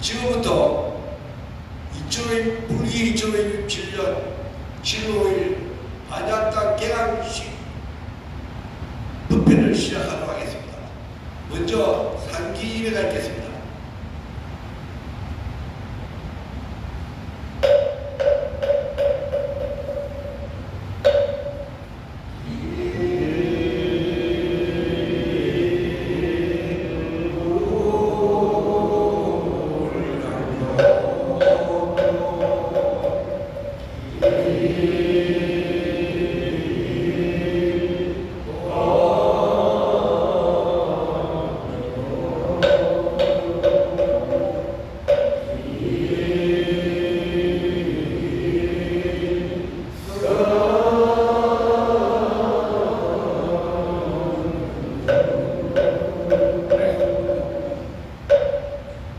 지금부터 2067년 7월 5일 반야타 개강식 법회를 시작하도록 하겠습니다. 먼저 상기 예배가 있겠습니다.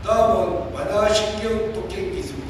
다음은 반야신경 독행기 있습니다.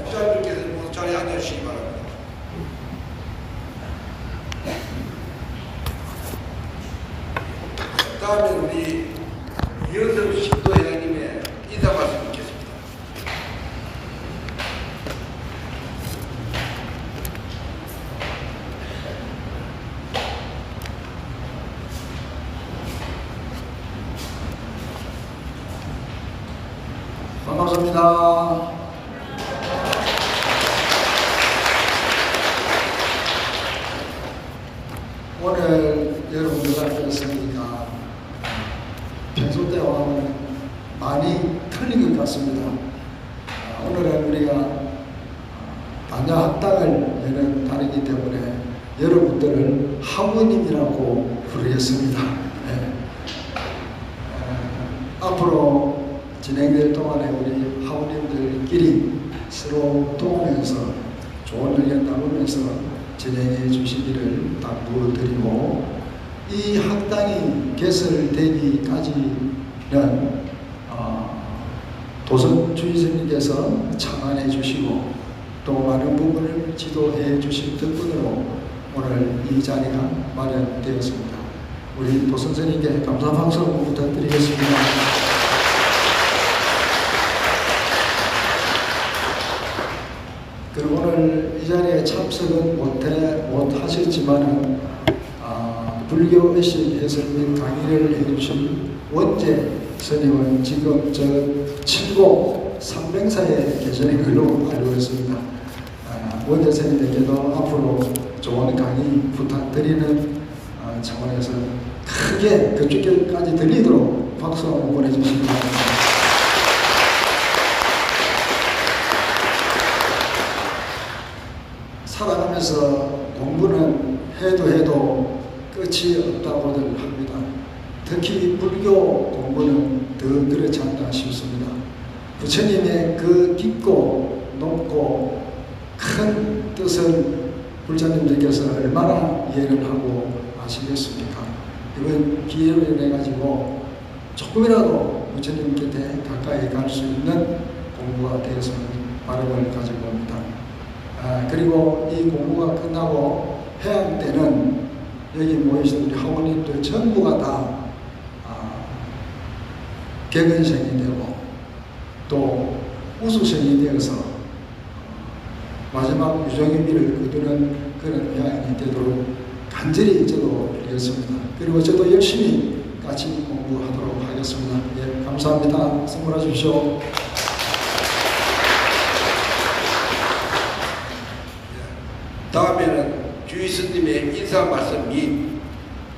부장님께서 모두 자리에 앉아주시기 바랍니다. 다음에 우리 이현섭 신도회장님의 인사 말씀 듣겠습니다. 반갑습니다. 오늘 여러분들 앞에서니까 평소 때와는 많이 틀린 것 같습니다. 오늘은 우리가 반야학당을 여는 날이기 때문에 여러분들을 하모님이라고 부르겠습니다. 네. 앞으로 진행될 동안에 우리 하모님들끼리 서로 도우면서 좋은 의견 나누면서 진행해 주시기를 당부드리고, 이 학당이 개설되기까지는 도선 주의스님께서 참관해 주시고 또 많은 부분을 지도해 주신 덕분으로 오늘 이 자리가 마련되었습니다. 우리 도선생님께 감사 박수 부탁드리겠습니다. 그리고 오늘 이 자리에 참석은 못하셨지만은 불교 의식 해설 및 강의를 해주신 원재 스님은 지금 저 칠곡 삼명사에 계시는 걸로 알고 있습니다. 원재 스님에게도 앞으로 좋은 강의 부탁드리는 차원에서 크게 그쪽까지 들리도록 박수 한번 보내주시기 바랍니다. 살아가면서 공부는 해도 끝이 없다고들 합니다. 특히 불교 공부는 더 그렇지 않나 싶습니다. 부처님의 그 깊고 높고 큰 뜻을 불자님들께서 얼마나 이해를 하고 아시겠습니까? 이번 기회를 인해 가지고 조금이라도 부처님 곁에 가까이 갈 수 있는 공부가 되었으면 바람을 가지고 옵니다. 그리고 이 공부가 끝나고 해양 때는 여기 모이신 우리 하원님들 전부가 다 객은생이 되고 또 우수생이 되어서 마지막 유종의미를 거두는 그런 해양이 되도록 간절히 저도 빌겠습니다. 그리고 저도 열심히 같이 공부하도록 하겠습니다. 예, 감사합니다. 선물하십시오. 다음에는 주의 스님의 인사 말씀 및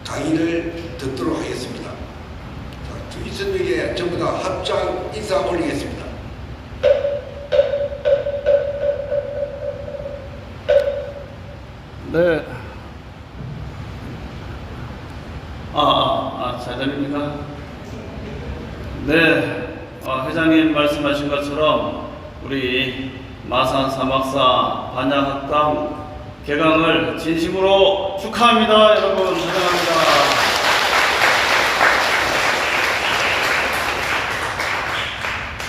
강의를 듣도록 하겠습니다. 자, 주의 스님에게 전부 다 합장 인사 올리겠습니다. 네. 잘 들립니까? 네. 회장님 말씀하신 것처럼 우리 마산 사막사 반야학당 개강을 진심으로 축하합니다. 여러분 환영합니다.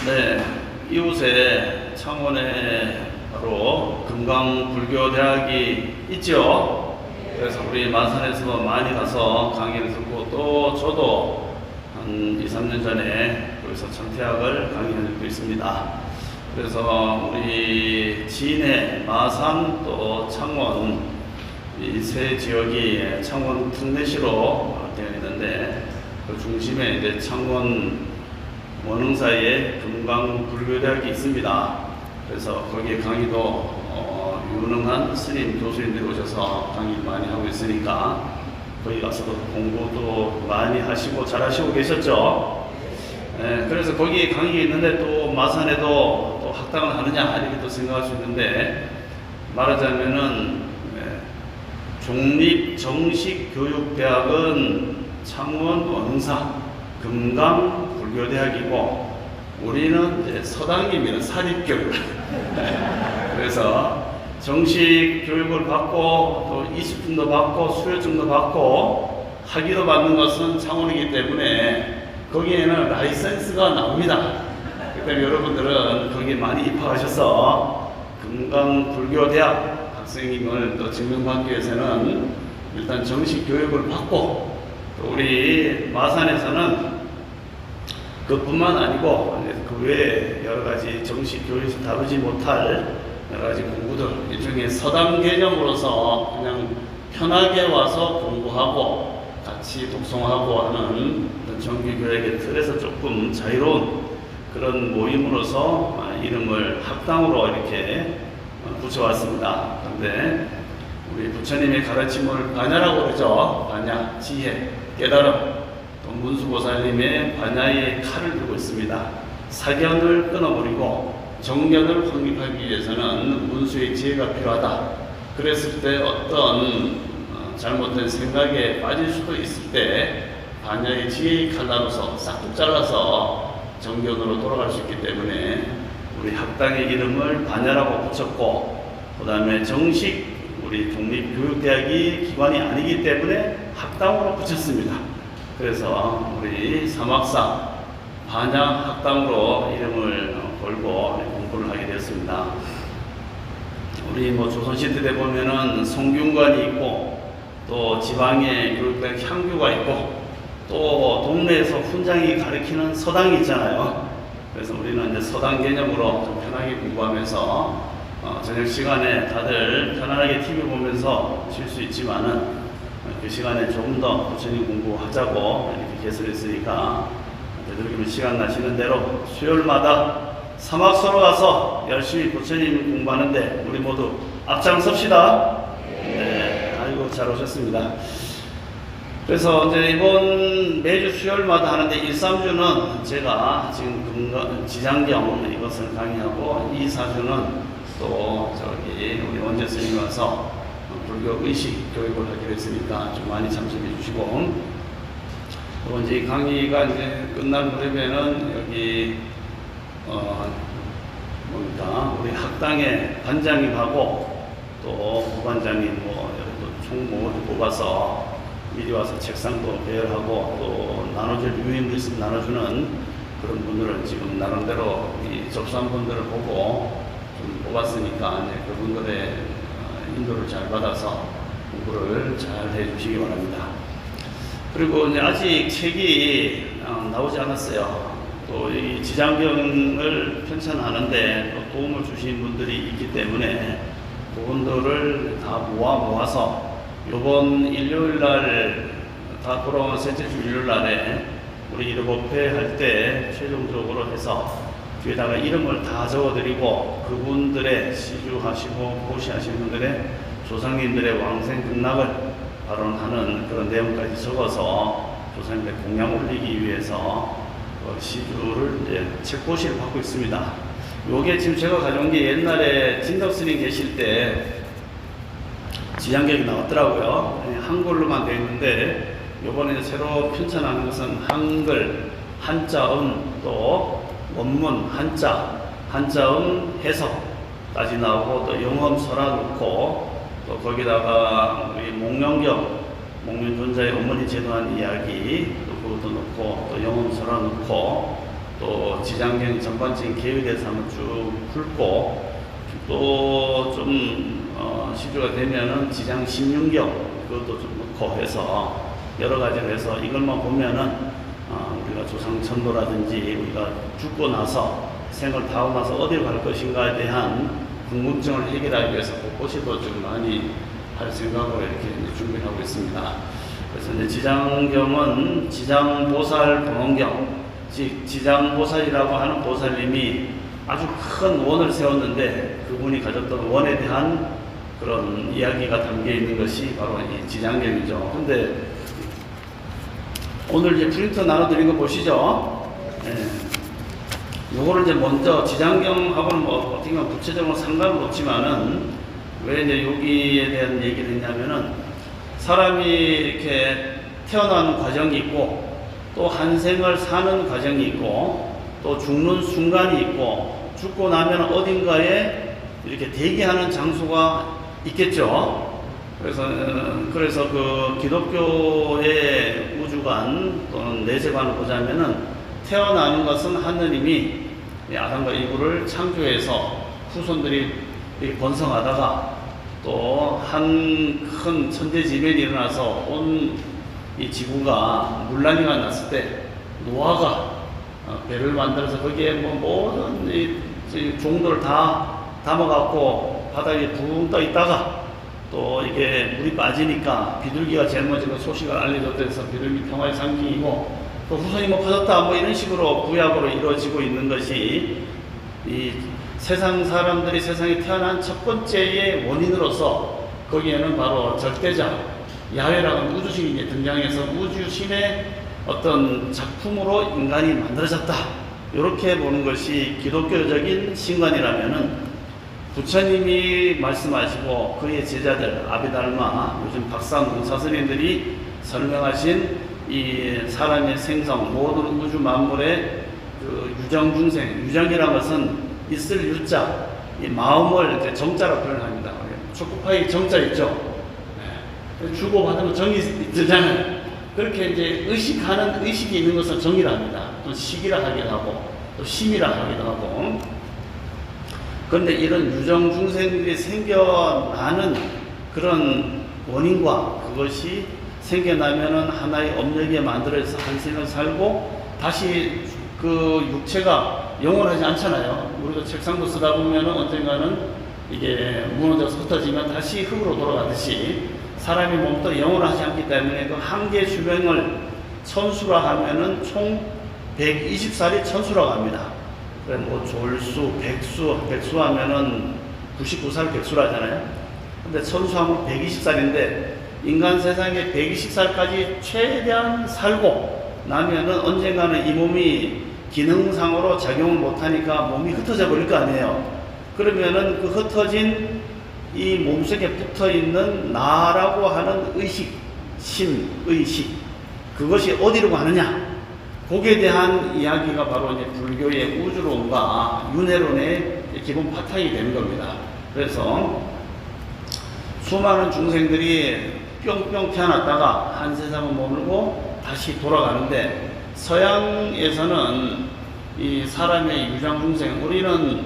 네, 이웃에 창원에 바로 금강불교대학이 있죠. 그래서 우리 마산에서 많이 가서 강의를 듣고 또 저도 한 2, 3년 전에 거기서 청태학을 강의를 듣고 있습니다. 그래서 우리 진해, 마산, 또 창원 이 세 지역이 창원 특례시로 되어 있는데 그 중심에 이제 창원 원흥사에 금강불교대학이 있습니다. 그래서 거기에 강의도 유능한 스님 교수님들이 오셔서 강의 많이 하고 있으니까 거기 가서도 공부도 많이 하시고 잘 하시고 계셨죠. 네, 그래서 거기 강의가 있는데 또 마산에도 또 학당을 하느냐 이렇게 또 생각할 수 있는데 말하자면은 종립정식교육대학은 창원 원흥사 금강불교대학이고 우리는 이제 서당입니다. 사립교육. 그래서 정식 교육을 받고 또 20점도 받고 수료증도 받고 학위도 받는 것은 창원이기 때문에 거기에는 라이센스가 나옵니다. 그러니까 여러분들은 거기에 많이 입학하셔서 금강불교대학 학생임을 또 증명받기 위해서는 일단 정식 교육을 받고 또 우리 마산에서는 그뿐만 아니고 그 외에 여러 가지 정식 교육에서 다루지 못할 여러 가지 공부들 일종의 서당 개념으로서 그냥 편하게 와서 공부하고 같이 독송하고 하는 정규교육의 틀에서 조금 자유로운 그런 모임으로서 이름을 학당으로 이렇게 붙여왔습니다. 그런데 우리 부처님의 가르침을 반야라고 그러죠. 반야, 지혜, 깨달음. 또 문수보살님의 반야의 칼을 들고 있습니다. 사견을 끊어버리고 정견을 확립하기 위해서는 문수의 지혜가 필요하다. 그랬을 때 어떤 잘못된 생각에 빠질 수도 있을 때 반야의 지혜의 칼날로서 싹둑 잘라서 정견으로 돌아갈 수 있기 때문에 우리 학당의 이름을 반야라고 붙였고 그 다음에 정식 우리 독립교육대학이 기관이 아니기 때문에 학당으로 붙였습니다. 그래서 우리 사막사 반야 학당으로 이름을 걸고 공부를 하게 되었습니다. 우리 조선시대 때 보면은 성균관이 있고 또 지방에 교육대 향교가 있고 또 동네에서 훈장이 가르치는 서당이 있잖아요. 그래서 우리는 이제 서당 개념으로 좀 편하게 공부하면서 저녁 시간에 다들 편안하게 TV 보면서 쉴 수 있지만은 그 시간에 조금 더 부처님 공부하자고 이렇게 개설했으니까 되도록이면 시간 나시는 대로 수요일마다 사막서로 가서 열심히 부처님 공부하는데 우리 모두 앞장섭시다. 네, 아이고 잘 오셨습니다. 그래서 이제 이번 매주 수요일마다 하는데 1, 3주는 제가 지금 지장경 이것을 강의하고 2, 4주는 또 저기 우리 원재 스님이 와서 불교 의식 교육을 하기로 했으니까 좀 많이 참석해 주시고, 그리고 이제 이 강의가 이제 끝날 무렵에는 여기 우리 학당의 반장님하고 또 부반장님 총무를 뽑아서 미리 와서 책상도 배열하고 또 나눠줄 유인도 있으면 나눠주는 그런 분들을 지금 나름대로 이 접수한 분들을 보고 좀 뽑았으니까 이제 그분들의 인도를 잘 받아서 공부를 잘 해주시기 바랍니다. 그리고 이제 아직 책이 나오지 않았어요. 또 이 지장경을 편찬하는데 또 도움을 주신 분들이 있기 때문에 그분들을 다 모아서 요번 일요일 날 다 돌아온 셋째 주 일요일 날에 우리 일곱회 할 때 최종적으로 해서 뒤에다가 이름을 다 적어드리고 그분들의 시주하시고 보시하신 분들의 조상님들의 왕생 극락을 발언하는 그런 내용까지 적어서 조상님의 공양 올리기 위해서 시주를 이제 책고시를 받고 있습니다. 요게 지금 제가 가져온 게 옛날에 진덕스님 계실 때 지장경이 나왔더라고요. 한글로만 되어 있는데 요번에 새로 편찬하는 것은 한글, 한자음, 또 원문, 한자음 해석까지 나오고 또 영험 설화 넣고 또 거기다가 우리 목련존자의 어머니 제도한 이야기 또 그것도 넣고 또 영험 설화 넣고 또 지장경 전반적인 계획에 대해서 한번 쭉 풀고 또 좀 시주가 되면은 지장 16경 그것도 좀 넣고 해서 여러 가지로 해서 이것만 보면은 우리가 조상 천도라든지 우리가 죽고 나서 생을 다 하고 나서 어디로 갈 것인가에 대한 궁금증을 해결하기 위해서 곳곳이도 좀 많이 할 생각으로 이렇게 준비를 하고 있습니다. 그래서 이제 지장경은 지장보살 본원경, 즉 지장보살이라고 하는 보살님이 아주 큰 원을 세웠는데 그분이 가졌던 원에 대한 그런 이야기가 담겨 있는 것이 바로 이 지장경이죠. 근데 오늘 이제 프린터 나눠드린 거 보시죠. 요거를 이제 먼저 지장경하고는 뭐 어떻게 보면 구체적으로 상관은 없지만은 왜 이제 여기에 대한 얘기를 했냐면은 사람이 이렇게 태어나는 과정이 있고 또 한 생을 사는 과정이 있고 또 죽는 순간이 있고 죽고 나면 어딘가에 이렇게 대기하는 장소가 있겠죠. 그래서 그 기독교의 우주관 또는 내세관을 보자면은 태어나는 것은 하느님이 아담과 이브를 창조해서 후손들이 번성하다가 또 한 큰 천재지변이 일어나서 온 이 지구가 물난리가 났을 때 노아가 배를 만들어서 거기에 모든 이 종들을 다 담아갖고 바닥에 붕 떠 있다가 또 이게 물이 빠지니까 비둘기가 제일 먼저 그 소식을 알려줬대서 비둘기 평화의 상징이고 또 후손이 뭐 커졌다 뭐 이런 식으로 구약으로 이루어지고 있는 것이 이 세상 사람들이 세상에 태어난 첫 번째의 원인으로서 거기에는 바로 절대자 야훼라는 우주신이 등장해서 우주신의 어떤 작품으로 인간이 만들어졌다 이렇게 보는 것이 기독교적인 신관이라면은 부처님이 말씀하시고 그의 제자들 아비달마 요즘 박사농 사스님들이 설명하신 이 사람의 생성 모든 우주 만물의 그 유정중생 유정이라는 것은 있을 유자 이 마음을 이제 정자로 표현합니다. 초코파이 정자 있죠. 주고받으면 정이 있잖아요. 그렇게 이제 의식하는 의식이 있는 것을 정이라 합니다. 또 식이라 하기도 하고 또 심이라 하기도 하고. 그런데 이런 유정 중생들이 생겨나는 그런 원인과 그것이 생겨나면은 하나의 업력에 만들어서 한 생을 살고 다시 그 육체가 영원하지 않잖아요. 우리도 책상도 쓰다 보면은 언젠가는 이게 무너져서 흩어지면 다시 흙으로 돌아가듯이 사람의 몸도 영원하지 않기 때문에 그 한계 수명을 천수라 하면은 총 120살이 천수라고 합니다. 그래 뭐 졸수, 백수 하면은 99살 백수라잖아요. 근데 천수하면 120살인데 인간 세상에 120살까지 최대한 살고 나면은 언젠가는 이 몸이 기능상으로 작용을 못하니까 몸이 흩어져 버릴 거 아니에요. 그러면은 그 흩어진 이 몸속에 붙어 있는 나라고 하는 의식, 심의식, 그것이 어디로 가느냐? 거기에 대한 이야기가 바로 이제 불교의 우주론과 윤회론의 기본 바탕이 되는 겁니다. 그래서 수많은 중생들이 뿅뿅 태어났다가 한 세상을 머물고 다시 돌아가는데 서양에서는 이 사람의 유장 중생, 우리는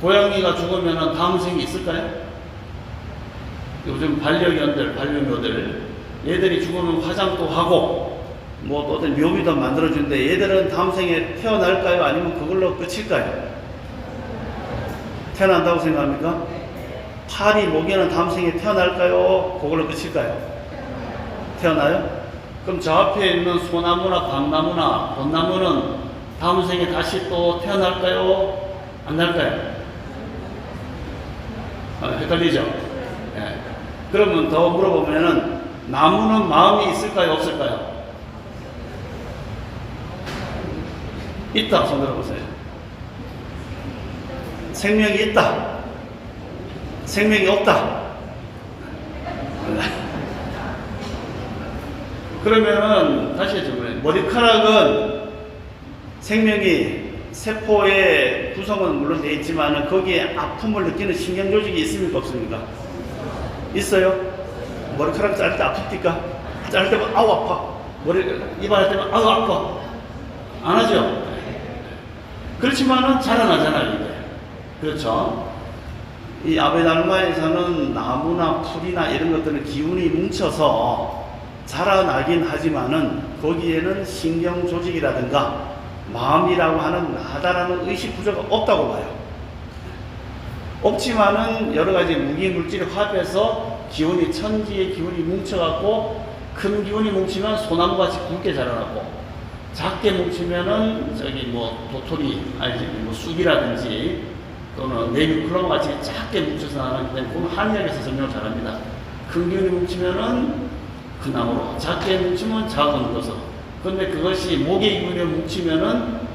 고양이가 죽으면 다음 생이 있을까요? 요즘 반려견들, 반려묘들 얘들이 죽으면 화장도 하고 뭐 또 어떤 묘미도 만들어주는데 얘들은 다음 생에 태어날까요? 아니면 그걸로 끝일까요? 태어난다고 생각합니까? 파리, 모기는 다음 생에 태어날까요? 그걸로 끝일까요? 태어나요? 그럼 저 앞에 있는 소나무나 밤나무나 벚나무는 다음 생에 다시 또 태어날까요? 안 날까요? 헷갈리죠? 네. 그러면 더 물어보면은 나무는 마음이 있을까요? 없을까요? 있다. 손 들어보세요. 생명이 있다. 생명이 없다. 그러면은 다시 해주면 머리카락은 생명이 세포의 구성은 물론 되어 있지만 거기에 아픔을 느끼는 신경 조직이 있습니까? 없습니까? 있어요? 머리카락 자를 때 아픕니까? 자를 때면 아우 아파. 이발 할 때면 아우 아파. 안 하죠? 그렇지만은 자라나잖아요, 이게. 그렇죠? 이 아베달마에서는 나무나 풀이나 이런 것들은 기운이 뭉쳐서 자라나긴 하지만은 거기에는 신경 조직이라든가 마음이라고 하는 나다라는 의식 구조가 없다고 봐요. 없지만은 여러 가지 무기 물질이 화합해서 기운이 천지의 기운이 뭉쳐갖고 큰 기운이 뭉치면 소나무같이 굵게 자라나고 작게 뭉치면은 저기 뭐 도토리 아니 뭐 쑥이라든지 또는 네이비클로버 같이 작게 뭉쳐서 나가기 때문에 그건 한의학에서 설명을 잘합니다. 큰 기운이 뭉치면은 큰 나무로, 작게 뭉치면 작은 것으로. 근데 그것이 목의 기운에 뭉치면은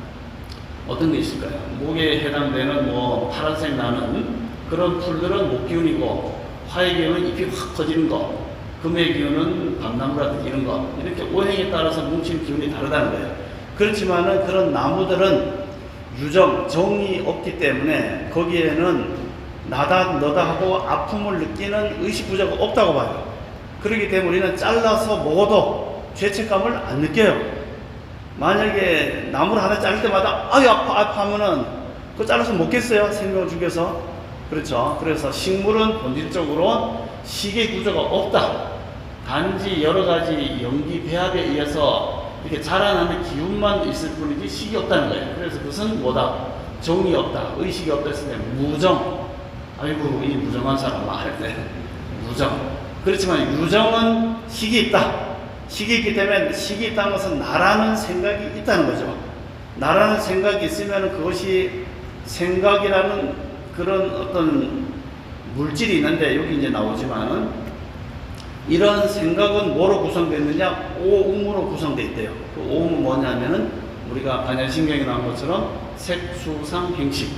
어떤 게 있을까요? 목에 해당되는 뭐 파란색 나는 그런 풀들은 목 기운이고 화의 기운은 잎이 확 퍼지는 거, 금의 기운은 밤나무라든지 이런 거, 이렇게 오행에 따라서 뭉치는 기운이 다르다는 거예요. 그렇지만은 그런 나무들은 유정, 정이 없기 때문에 거기에는 나다 너다 하고 아픔을 느끼는 의식구조가 없다고 봐요. 그렇기 때문에 우리는 잘라서 먹어도 죄책감을 안 느껴요. 만약에 나무를 하나 자를 때마다 아유 아파 하면은 그거 잘라서 먹겠어요? 생명을 죽여서. 그렇죠. 그래서 식물은 본질적으로 식의 구조가 없다. 단지 여러 가지 연기 배합에 의해서 이렇게 자라나는 기운만 있을 뿐이지 식이 없다는 거예요. 그래서 그것은 뭐다? 정이 없다. 의식이 없다 했을 때 무정. 아이고 이 무정한 사람 할 때 무정. 그렇지만 유정은 식이 있다. 식이 있기 때문에 식이 있다는 것은 나라는 생각이 있다는 거죠. 나라는 생각이 있으면 그것이 생각이라는 그런 어떤 물질이 있는데 여기 이제 나오지만은 이런 생각은 뭐로 구성되느냐? 오음으로 구성되어 있대요. 그 오음은 뭐냐면은 우리가 반야신경에 나온 것처럼 색수상 행식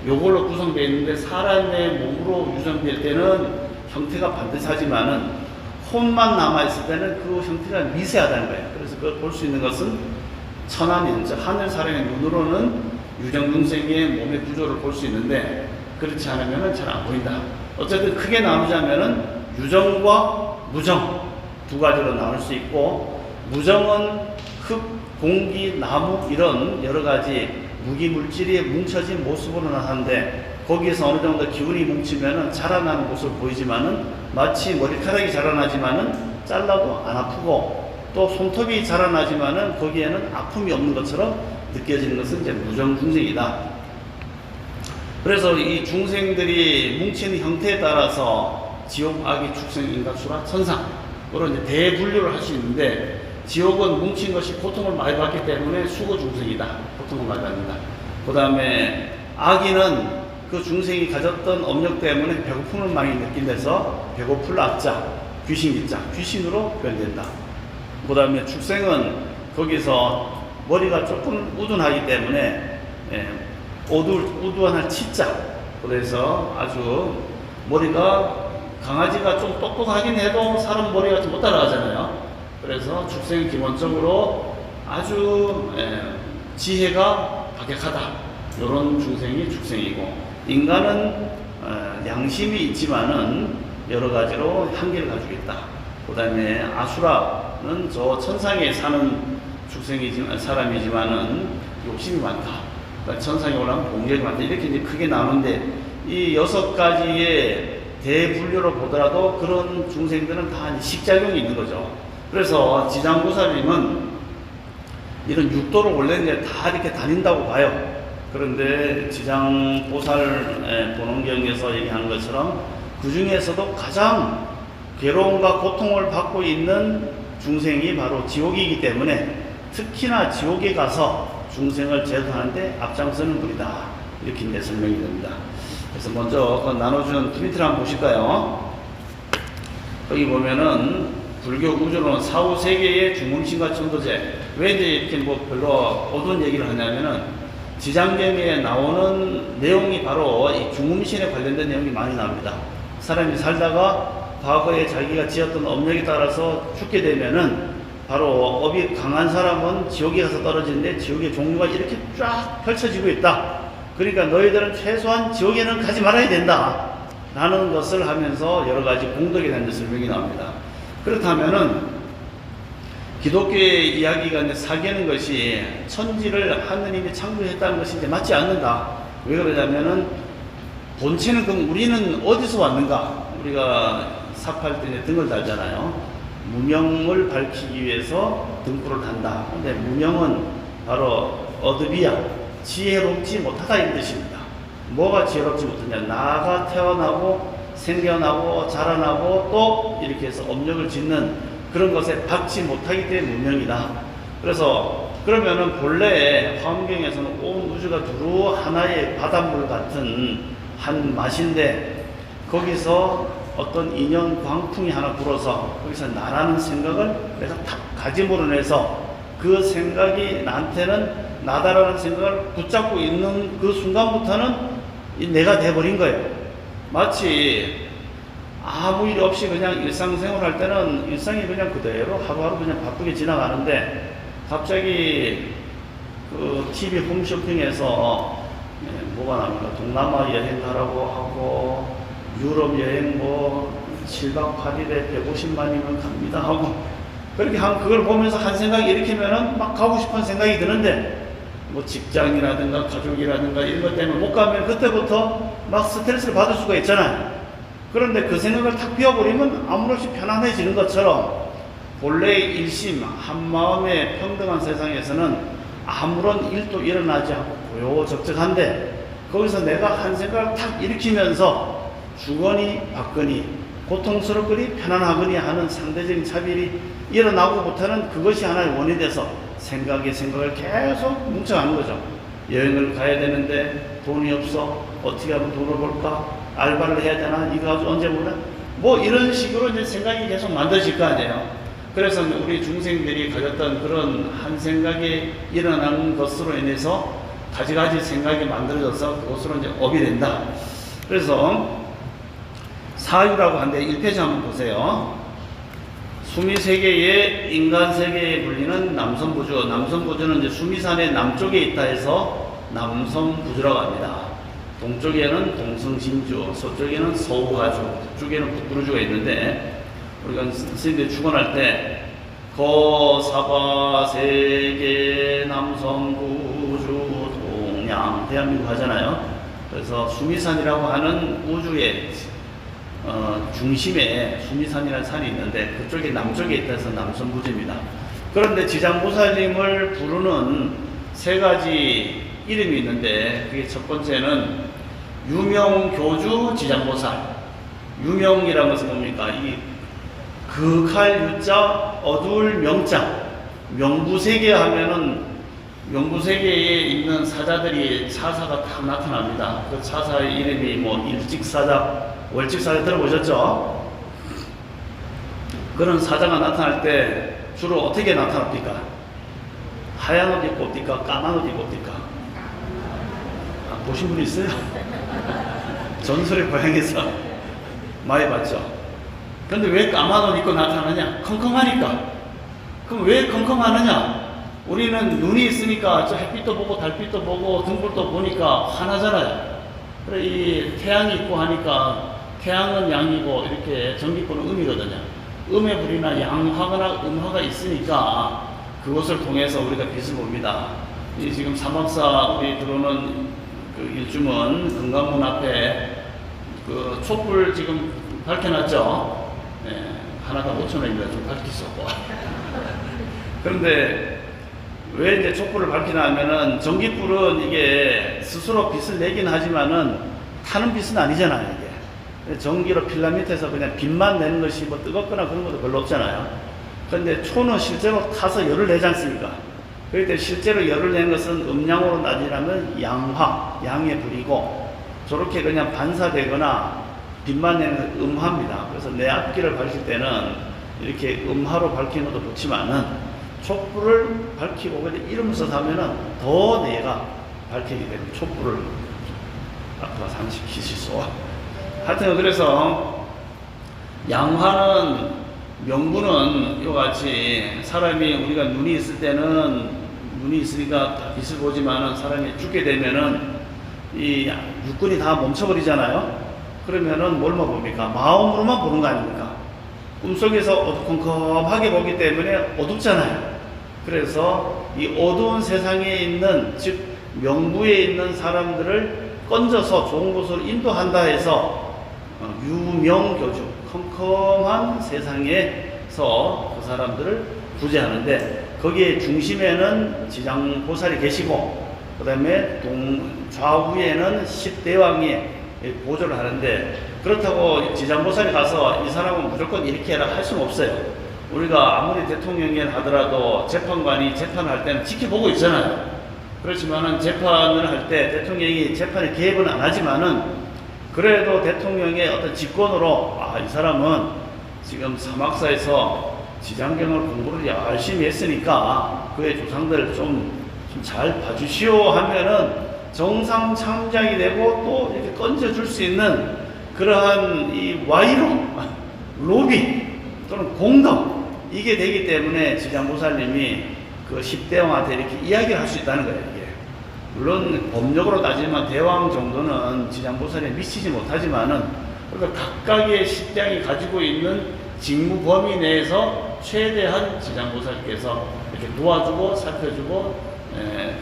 요걸로 구성되어 있는데 사람의 몸으로 유정될 때는 형태가 반듯하지만은 혼만 남아있을 때는 그 형태가 미세하다는 거예요. 그래서 그걸 볼 수 있는 것은 천안인, 즉 하늘 사람의 눈으로는 유정중생의 몸의 구조를 볼 수 있는데 그렇지 않으면 잘 안 보인다. 어쨌든 크게 나누자면은 유정과 무정 두 가지로 나눌 수 있고, 무정은 흙, 공기, 나무 이런 여러 가지 무기 물질이 뭉쳐진 모습으로 나타나는데 거기에서 어느 정도 기운이 뭉치면은 자라나는 모습을 보이지만은 마치 머리카락이 자라나지만은 잘라도 안 아프고 또 손톱이 자라나지만은 거기에는 아픔이 없는 것처럼 느껴지는 것은 이제 무정중생이다. 그래서 이 중생들이 뭉치는 형태에 따라서 지옥, 악이, 축생, 인간, 수라, 천상으로 이제 대분류를 할 수 있는데, 지옥은 뭉친 것이 고통을 많이 받기 때문에 수고 중생이다. 고통을 많이 받는다. 그 다음에 악인은 그 중생이 가졌던 업력 때문에 배고픔을 많이 느낀데서 배고플 악자, 귀신기자, 귀신으로 변된다. 그 다음에 축생은 거기서 머리가 조금 우둔하기 때문에 우두한 치자, 그래서 아주 머리가, 강아지가 좀 똑똑하긴 해도 사람 머리가 좀 못 따라가잖아요. 그래서 축생은 기본적으로 아주 지혜가 박약하다. 이런 중생이 축생이고, 인간은 양심이 있지만은 여러 가지로 한계를 가지고 있다. 그 다음에 아수라는 저 천상에 사는 사람이지만은 욕심이 많다. 그러니까 천상에 올라가면 공격이 많다. 이렇게 이제 크게 나누는데, 이 6가지의 대분류로 보더라도 그런 중생들은 다 식작용이 있는 거죠. 그래서 지장보살님은 이런 육도를 원래 이제 다 이렇게 다닌다고 봐요. 그런데 지장보살 본원경에서 얘기하는 것처럼 그 중에서도 가장 괴로움과 고통을 받고 있는 중생이 바로 지옥이기 때문에 특히나 지옥에 가서 중생을 제도하는데 앞장서는 분이다. 이렇게 이제 설명이 됩니다. 그래서 먼저 그 나눠주는 프린트를 한번 보실까요? 여기 보면은 불교 우주론 사후 세계의 중음신과 천도제. 왜 이제 이렇게 뭐 별로 어두운 얘기를 하냐면은 지장경에 나오는 내용이 바로 이 중음신에 관련된 내용이 많이 나옵니다. 사람이 살다가 과거에 자기가 지었던 업력에 따라서 죽게 되면은 바로 업이 강한 사람은 지옥에 가서 떨어지는데 지옥의 종류가 이렇게 쫙 펼쳐지고 있다. 그러니까 너희들은 최소한 지옥에는 가지 말아야 된다. 라는 것을 하면서 여러 가지 공덕에 대한 설명이 나옵니다. 그렇다면은 기독교의 이야기가 이제 사귀는 것이 천지를 하느님이 창조했다는 것이 이제 맞지 않는다. 왜 그러냐면은 본체는 그럼 우리는 어디서 왔는가? 우리가 삽할 때 등을 달잖아요. 무명을 밝히기 위해서 등불을 단다. 근데 무명은 바로 어드비야, 지혜롭지 못하다 이 뜻입니다. 뭐가 지혜롭지 못하냐? 나가 태어나고 생겨나고 자라나고 또 이렇게 해서 업력을 짓는 그런 것에 받지 못하기 때문에 무명이다. 그래서 그러면은 본래 화엄경에서는 온 우주가 두루 하나의 바닷물 같은 한 맛인데 거기서 어떤 인연 광풍이 하나 불어서 거기서 나라는 생각을 내가 탁 가짐으로 해서 그 생각이 나한테는 나다라는 생각을 붙잡고 있는 그 순간부터는 내가 돼버린 거예요. 마치 아무 일 없이 그냥 일상생활 할 때는 일상이 그냥 그대로 하루하루 그냥 바쁘게 지나가는데 갑자기 그 TV 홈쇼핑에서 뭐가 나옵니까? 동남아 여행 가라고 하고 유럽 여행 뭐 7박 8일에 150만이면 갑니다 하고 그렇게 한 그걸 보면서 한 생각이 일으키면은 막 가고 싶은 생각이 드는데 뭐 직장이라든가 가족이라든가 이런 것 때문에 못 가면 그때부터 막 스트레스를 받을 수가 있잖아요. 그런데 그 생각을 탁 비워버리면 아무렇지 편안해지는 것처럼 본래의 일심 한마음의 평등한 세상에서는 아무런 일도 일어나지 않고 고요적적한데 거기서 내가 한 생각을 탁 일으키면서 주거니 받거니 고통스럽거니 편안하거니 하는 상대적인 차별이 일어나고부터는 그것이 하나의 원인이 돼서 생각을 계속 뭉쳐가는 거죠. 여행을 가야 되는데 돈이 없어. 어떻게 하면 돈을 벌까? 알바를 해야 되나? 이거 아주 언제 보나? 뭐 이런 식으로 이제 생각이 계속 만들어질 거 아니에요. 그래서 우리 중생들이 가졌던 그런 한 생각이 일어나는 것으로 인해서 가지가지 생각이 만들어져서 그것으로 이제 업이 된다. 그래서 사유라고 하는데 1페이지 한번 보세요. 수미세계의 인간세계에 불리는 남선부주. 남선부주는 이제 수미산의 남쪽에 있다 해서 남선부주라고 합니다. 동쪽에는 동성신주, 서쪽에는 서우가주, 북쪽에는 북구루주가 있는데 우리가 스님들이 축원할 때 거사바세계 남선부주 동양 대한민국 하잖아요. 그래서 수미산이라고 하는 우주의 중심에 수미산이라는 산이 있는데 그쪽에 남쪽에 있다 해서 남선부지입니다. 그런데 지장보살님을 부르는 세 가지 이름이 있는데 그게 첫 번째는 유명교주 지장보살. 유명이라는 것은 뭡니까? 이 극할 유자 어두울 명자. 명부세계 하면은 명부세계에 있는 사자들이 사사가 다 나타납니다. 그 사사의 이름이 뭐 일직사자, 월직사자 들어보셨죠? 그런 사자가 나타날 때 주로 어떻게 나타납니까? 하얀 옷 입고 옵니까? 까만 옷 입고 옵니까? 보신 분 있어요? 전설의 고향에서 많이 봤죠? 근데 왜 까만 옷 입고 나타나냐? 컴컴하니까. 그럼 왜 컴컴하느냐? 우리는 눈이 있으니까 저 햇빛도 보고 달빛도 보고 등불도 보니까 환하잖아요. 그래 이 태양이 있고 하니까 태양은 양이고 이렇게 전기권은 음이거든요. 음의 불이나 양화나 음화가 있으니까 그것을 통해서 우리가 빛을 봅니다. 이 지금 사막사 우리 들어오는 그 일주문 금강문 앞에 그 촛불 지금 밝혀놨죠. 네, 하나가 5,000원입니다. 좀 밝힐 수 없고. 그런데 왜 이제 촛불을 밝히나 하면은 전기불은 이게 스스로 빛을 내긴 하지만은 타는 빛은 아니잖아요. 이게 전기로 필라미터에서 그냥 빛만 내는 것이 뭐 뜨겁거나 그런 것도 별로 없잖아요. 그런데 초는 실제로 타서 열을 내지 않습니까? 그럴 때 실제로 열을 내는 것은 음양으로 따지라면 양화, 양의 불이고 저렇게 그냥 반사되거나 빛만 내는 음화입니다. 그래서 내 앞길을 밝힐 때는 이렇게 음화로 밝히는 것도 좋지만은 촛불을 밝히고 근데 이러면서 하면은 더 내가 밝히게 되는 촛불을 앞으로 상식시킬 수 있어. 하여튼 그래서 양화는 명부는 이같이 사람이 우리가 눈이 있을 때는 눈이 있으니까 다 빛을 보지만은 사람이 죽게 되면은 이 육군이 다 멈춰버리잖아요. 그러면은 뭘만 봅니까? 마음으로만 보는 거 아닙니까? 꿈속에서 어두컴컴하게 보기 때문에 어둡잖아요. 그래서 이 어두운 세상에 있는 즉 명부에 있는 사람들을 건져서 좋은 곳으로 인도한다 해서 유명교주 컴컴한 세상에서 그 사람들을 구제하는데 거기에 중심에는 지장보살이 계시고 그 다음에 좌우에는 10대왕이 보조를 하는데 그렇다고 지장보살이 가서 이 사람은 무조건 이렇게 해라 할 수는 없어요. 우리가 아무리 대통령이 하더라도 재판관이 재판할 때는 지켜보고 있잖아요. 그렇지만은 재판을 할 때 대통령이 재판에 개입은 안 하지만은 그래도 대통령의 어떤 직권으로 이 사람은 지금 사막사에서 지장경을 공부를 열심히 했으니까 그의 조상들 좀 잘 봐주시오 하면은 정상 참작이 되고 또 이렇게 건져줄 수 있는 그러한 이 와이로 로비 또는 공덕 이게 되기 때문에 지장보살님이 그 10대왕한테 이렇게 이야기를 할 수 있다는 거예요. 이게. 물론 법력으로 따지면 대왕 정도는 지장보살에 미치지 못하지만은 그러니까 각각의 10대왕이 가지고 있는 직무 범위 내에서 최대한 지장보살께서 이렇게 도와주고 살펴주고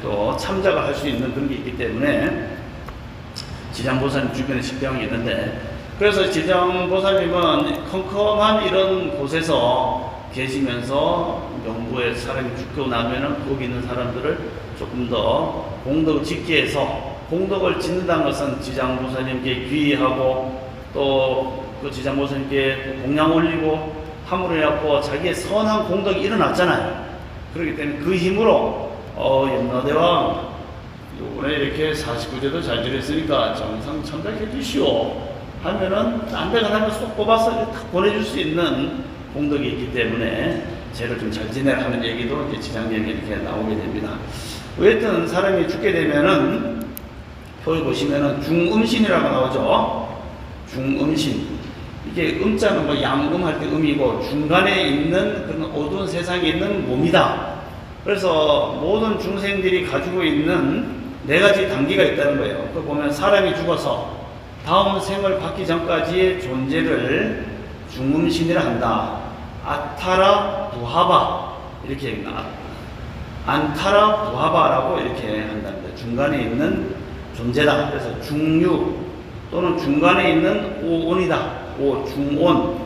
또 참작을 할 수 있는 그런 게 있기 때문에 지장보살님 주변에 10대왕이 있는데 그래서 지장보살님은 컴컴한 이런 곳에서 계시면서 명부에 사람이 죽고 나면은 거기 있는 사람들을 조금 더 공덕을 짓기 위해서 공덕을 짓는다는 것은 지장보살님께 귀의하고 또 그 지장보살님께 공양 올리고 함으로 해갖고 자기의 선한 공덕이 일어났잖아요. 그렇기 때문에 그 힘으로 염라대왕 요번에 이렇게 49제도 잘 지냈으니까 정상 참작해 주시오 하면은 딴 데 가면 쏙 뽑아서 딱 보내줄 수 있는 공덕이 있기 때문에 쟤를 좀 잘 지내라 하는 얘기도 이제 지장경에 이렇게 나오게 됩니다. 어쨌든 사람이 죽게 되면은 표에 보시면은 중음신이라고 나오죠. 중음신. 이게 음자는 뭐 양음할 때 음이고 중간에 있는 그런 어두운 세상에 있는 몸이다. 그래서 모든 중생들이 가지고 있는 4가지 단계가 있다는 거예요. 그 보면 사람이 죽어서 다음 생을 받기 전까지의 존재를 중음신이라 한다. 아타라 부하바 이렇게 얘기합니다. 안타라 부하바라고 이렇게 한답니다. 중간에 있는 존재다. 그래서 중유 또는 중간에 있는 오온이다. 중온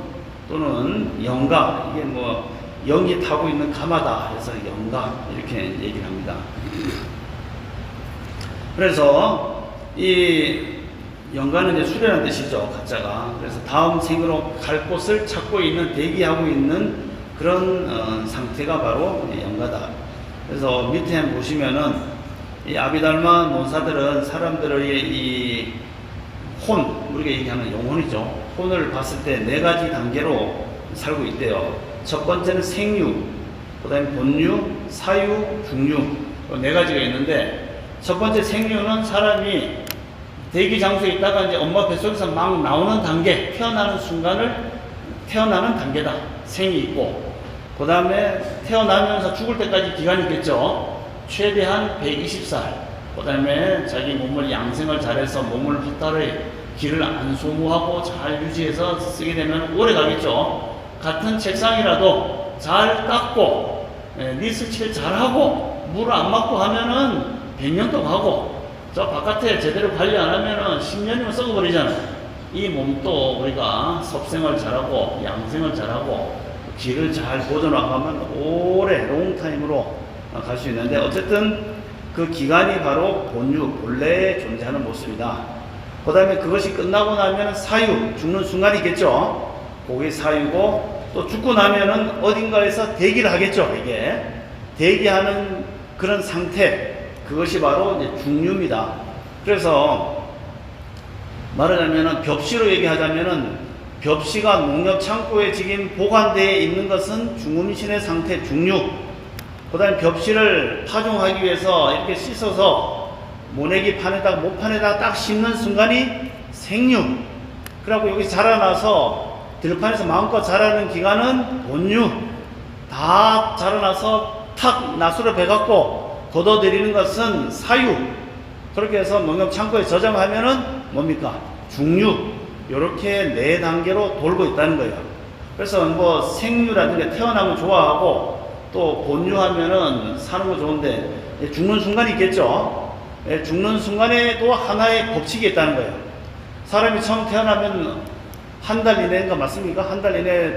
또는 영가, 이게 뭐 영이 타고 있는 가마다 해서 영가 이렇게 얘기를 합니다. 그래서 이 영가는 이제 수련한 뜻이죠, 가짜가. 그래서 다음 생으로 갈 곳을 찾고 있는, 대기하고 있는 그런 상태가 바로 영가다. 그래서 밑에 한번 보시면은 이 아비달마 논사들은 사람들의 이 혼, 우리가 얘기하는 영혼이죠. 혼을 봤을 때 네 가지 단계로 살고 있대요. 첫 번째는 생류, 그 다음에 본류, 사유, 중류, 네 가지가 있는데, 첫 번째 생류는 사람이 대기 장소에 있다가 이제 엄마 뱃속에서 막 나오는 단계, 태어나는 순간을 태어나는 단계다. 생이 있고, 그 다음에 태어나면서 죽을 때까지 기간이 있겠죠. 최대한 120살. 그 다음에 자기 몸을 양생을 잘해서 몸을 헛다리 기를 안 소모하고 잘 유지해서 쓰게 되면 오래 가겠죠. 같은 책상이라도 잘 닦고, 니스칠 잘하고, 물 안 맞고 하면은 100년도 가고, 저 바깥에 제대로 관리 안 하면은 10년이면 썩어버리잖아요. 이 몸도 우리가 섭생을 잘하고 양생을 잘하고 기를 잘 보존하면 오래 롱타임으로 갈 수 있는데, 어쨌든 그 기간이 바로 본유, 본래에 존재하는 모습이다. 그 다음에 그것이 끝나고 나면 사유, 죽는 순간이 있겠죠. 그게 사유고, 또 죽고 나면은 어딘가에서 대기를 하겠죠. 이게 대기하는 그런 상태, 그것이 바로 이제 중류입니다. 그래서 말하자면은 벽시로 얘기하자면은 벽시가 농협 창고에 지금 보관되어 있는 것은 중음신의 상태, 중류. 그 다음에 벽시를 파종하기 위해서 이렇게 씻어서 모내기 판에다가 모판에다가 딱 심는 순간이 생류. 그리고 여기 자라나서 들판에서 마음껏 자라는 기간은 본류. 다 자라나서 탁 나수를 베갖고 걷어들이는 것은 사유. 그렇게 해서 농협 창고에 저장하면은 뭡니까? 중류. 요렇게 네 단계로 돌고 있다는 거예요. 그래서 뭐 생류라든가 태어나면 좋아하고, 또 본류하면은 사는 거 좋은데 죽는 순간이 있겠죠. 죽는 순간에도 하나의 법칙이 있다는 거예요. 사람이 처음 태어나면 한 달 이내인가 맞습니까? 한 달 이내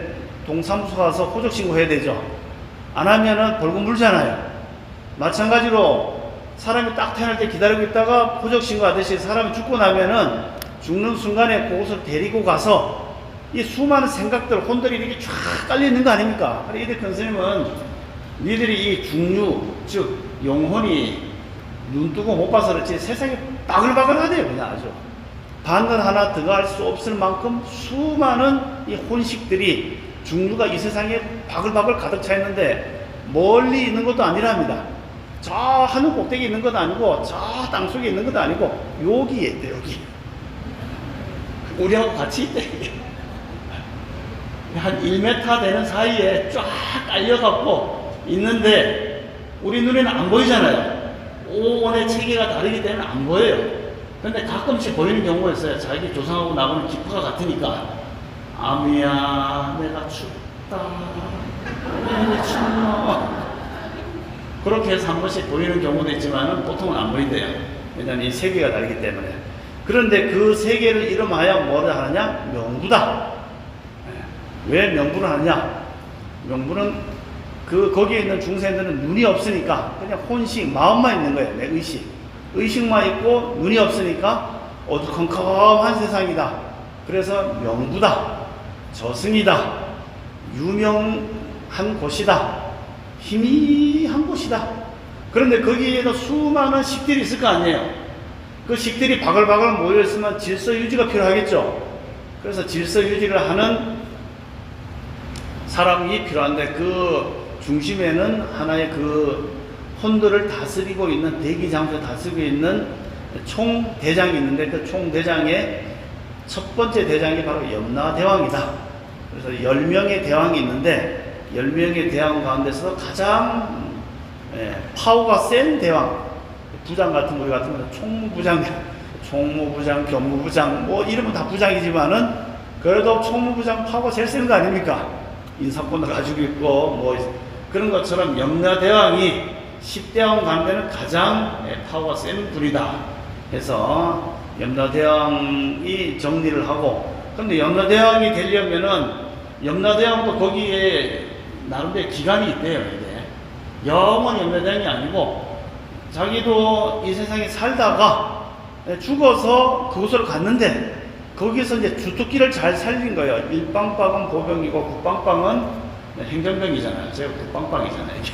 동사무소 가서 호적 신고해야 되죠. 안 하면은 벌금 물잖아요. 마찬가지로 사람이 딱 태어날 때 기다리고 있다가 호적 신고하듯이 사람이 죽고 나면은 죽는 순간에 그곳을 데리고 가서 이 수많은 생각들, 혼들이 이렇게 쫙 깔려 있는 거 아닙니까? 이들 큰 스님은 니들이 이 중류, 즉 영혼이 눈 뜨고 못 봐서 그렇지 세상에 바글바글하대요. 그냥 아주 바늘 하나 들어갈 수 없을 만큼 수많은 이 혼식들이, 중류가 이 세상에 바글바글 가득 차 있는데 멀리 있는 것도 아니랍니다. 저 하늘 꼭대기에 있는 것도 아니고 저 땅속에 있는 것도 아니고 여기에 있대. 여기 우리하고 같이 있대. 한 1m 되는 사이에 쫙 깔려갖고 있는데 우리 눈에는 안 보이잖아요. 오온의 체계가 다르기 때문에 안 보여요. 근데 가끔씩 보이는 경우가 있어요. 자기 조상하고 나하고는 기파가 같으니까, 아미야 내가 춥다, 내가 춥다, 그렇게 해서 한 번씩 보이는 경우도 있지만 보통은 안 보인대요. 왜냐하면 이 세계가 다르기 때문에. 그런데 그 세계를 이름하여 뭐를 하느냐? 명부다. 왜 명부를 하느냐? 명부는 거기에 있는 중생들은 눈이 없으니까 그냥 혼식, 마음만 있는 거예요. 내 의식만 있고 눈이 없으니까 어두컴컴한 세상이다. 그래서 명부다, 저승이다, 유명한 곳이다, 희미한 곳이다. 그런데 거기에도 수많은 식들이 있을 거 아니에요. 그 식들이 바글바글 모여있으면 질서 유지가 필요하겠죠. 그래서 질서 유지를 하는 사람이 필요한데, 그 중심에는 하나의 그 혼들을 다스리고 있는, 대기 장소에 다스리고 있는 총대장이 있는데, 그 총대장의 첫 번째 대장이 바로 염라대왕이다. 그래서 10명의 대왕이 있는데 10명의 대왕 가운데서 가장 파워가 센 대왕, 부장 같은 우리 같은 경우는 총무부장, 교무부장, 뭐 이름은 다 부장이지만은 그래도 총무부장 파워가 제일 센 거 아닙니까? 인사권을 가지고 있고 뭐 그런 것처럼 염라대왕이 10대왕 가운데는 가장 파워가 센 분이다 해서 염라대왕이 정리를 하고, 근데 염라대왕이 되려면은 염라대왕도 거기에 나름대로 기간이 있대요. 이게 영원 염라대왕이 아니고 자기도 이 세상에 살다가 죽어서 그곳으로 갔는데 거기서 이제 주특기를 잘 살린 거예요. 일빵빵은 보병이고 국빵빵은 행정병이잖아요. 제가 국빵빵이잖아요. 이게.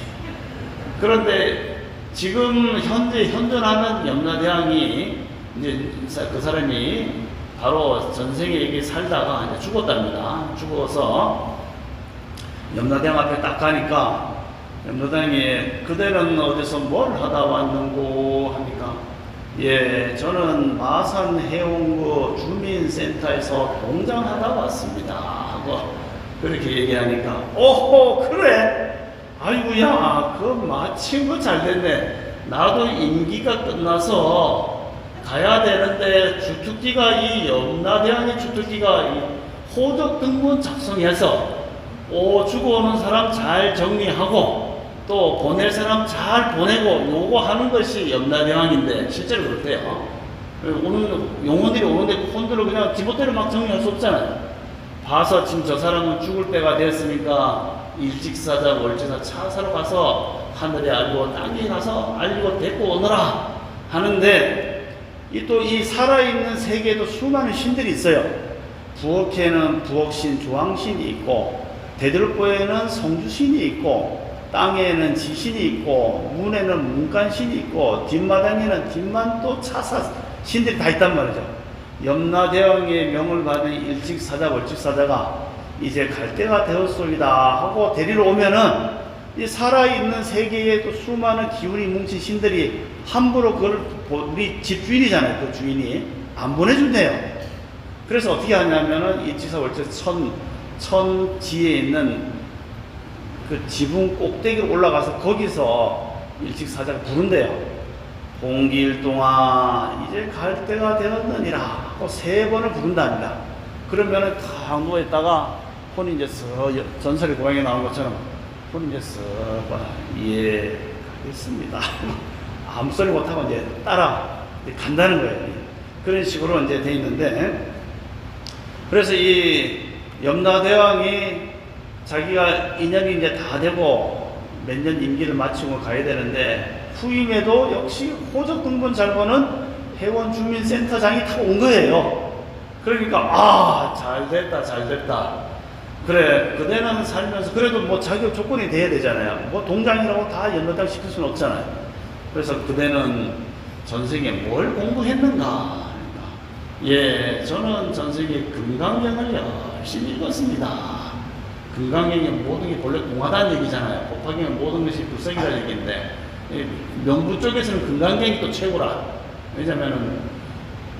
그런데 지금 현재 현존하는 염라대왕이 이제 그 사람이 바로 전생에 여기 살다가 이제 죽었답니다. 죽어서 염라대왕 앞에 딱 가니까 염라대왕이 그대는 어디서 뭘 하다 왔는고 하니까 예, 저는 마산 해운구 주민센터에서 동장하다 왔습니다 하고 그렇게 얘기하니까 오호 그래? 아이고야 그 마침 그 잘됐네. 나도 임기가 끝나서 가야 되는데 주특기가 이 염라대왕의 주특기가 이 호적 등본 작성해서 죽어오는 사람 잘 정리하고 또 보낼 사람 잘 보내고 요거 하는 것이 염라대왕인데 실제로 그렇대요. 오는 용원들이 오는데 혼들을 그냥 지멋대로 막 정리할 수 없잖아요. 봐서 지금 저 사람은 죽을 때가 됐으니까 일직사자 월지사 차 사러 가서 하늘에 알고 땅에 가서 알고 데리고 오너라 하는데 또 이 살아있는 세계에도 수많은 신들이 있어요. 부엌에는 부엌신 조항신이 있고 대들보에는 성주신이 있고 땅에는 지신이 있고 문에는 문간신이 있고 뒷마당에는 뒷만또 차사 신들이 다 있단 말이죠. 염라대왕의 명을 받은 일직사자 월직사자가 이제 갈 때가 되었소이다 하고 데리러 오면은 이 살아있는 세계에 또 수많은 기운이 뭉친 신들이 함부로 그걸 우리 집주인이잖아요. 그 주인이 안 보내준대요. 그래서 어떻게 하냐면은 일직사 월직사 천지에 있는 그 지붕 꼭대기로 올라가서 거기서 일직사자가 부른대요. 공길동아 이제 갈 때가 되었느니라 하고 3번을 부른답니다. 그러면은 탁 누워있다가 혼이 이제 전설의 고향에 나온 것처럼 혼이 이제 예 가겠습니다 아무 소리 못하고 이제 따라 간다는 거예요. 그런 식으로 이제 돼 있는데 그래서 이 염라대왕이 자기가 인연이 이제 다 되고 몇 년 임기를 마치고 가야 되는데 후임에도 역시 호적 등본 잘 보는 해원주민센터장이 다 온 거예요. 그러니까 잘됐다. 그래 그대는 살면서 그래도 뭐 자격 조건이 돼야 되잖아요. 뭐 동장이라고 다 염라대왕 시킬 수는 없잖아요. 그래서 그대는 전생에 뭘 공부했는가? 예, 저는 전생에 금강경을 열심히 읽었습니다. 금강경의 모든 게 본래 공하다는 얘기잖아요. 곱하기면 모든 것이 불성이라는 얘기인데 명부 쪽에서는 금강경이 또 최고라. 왜냐면은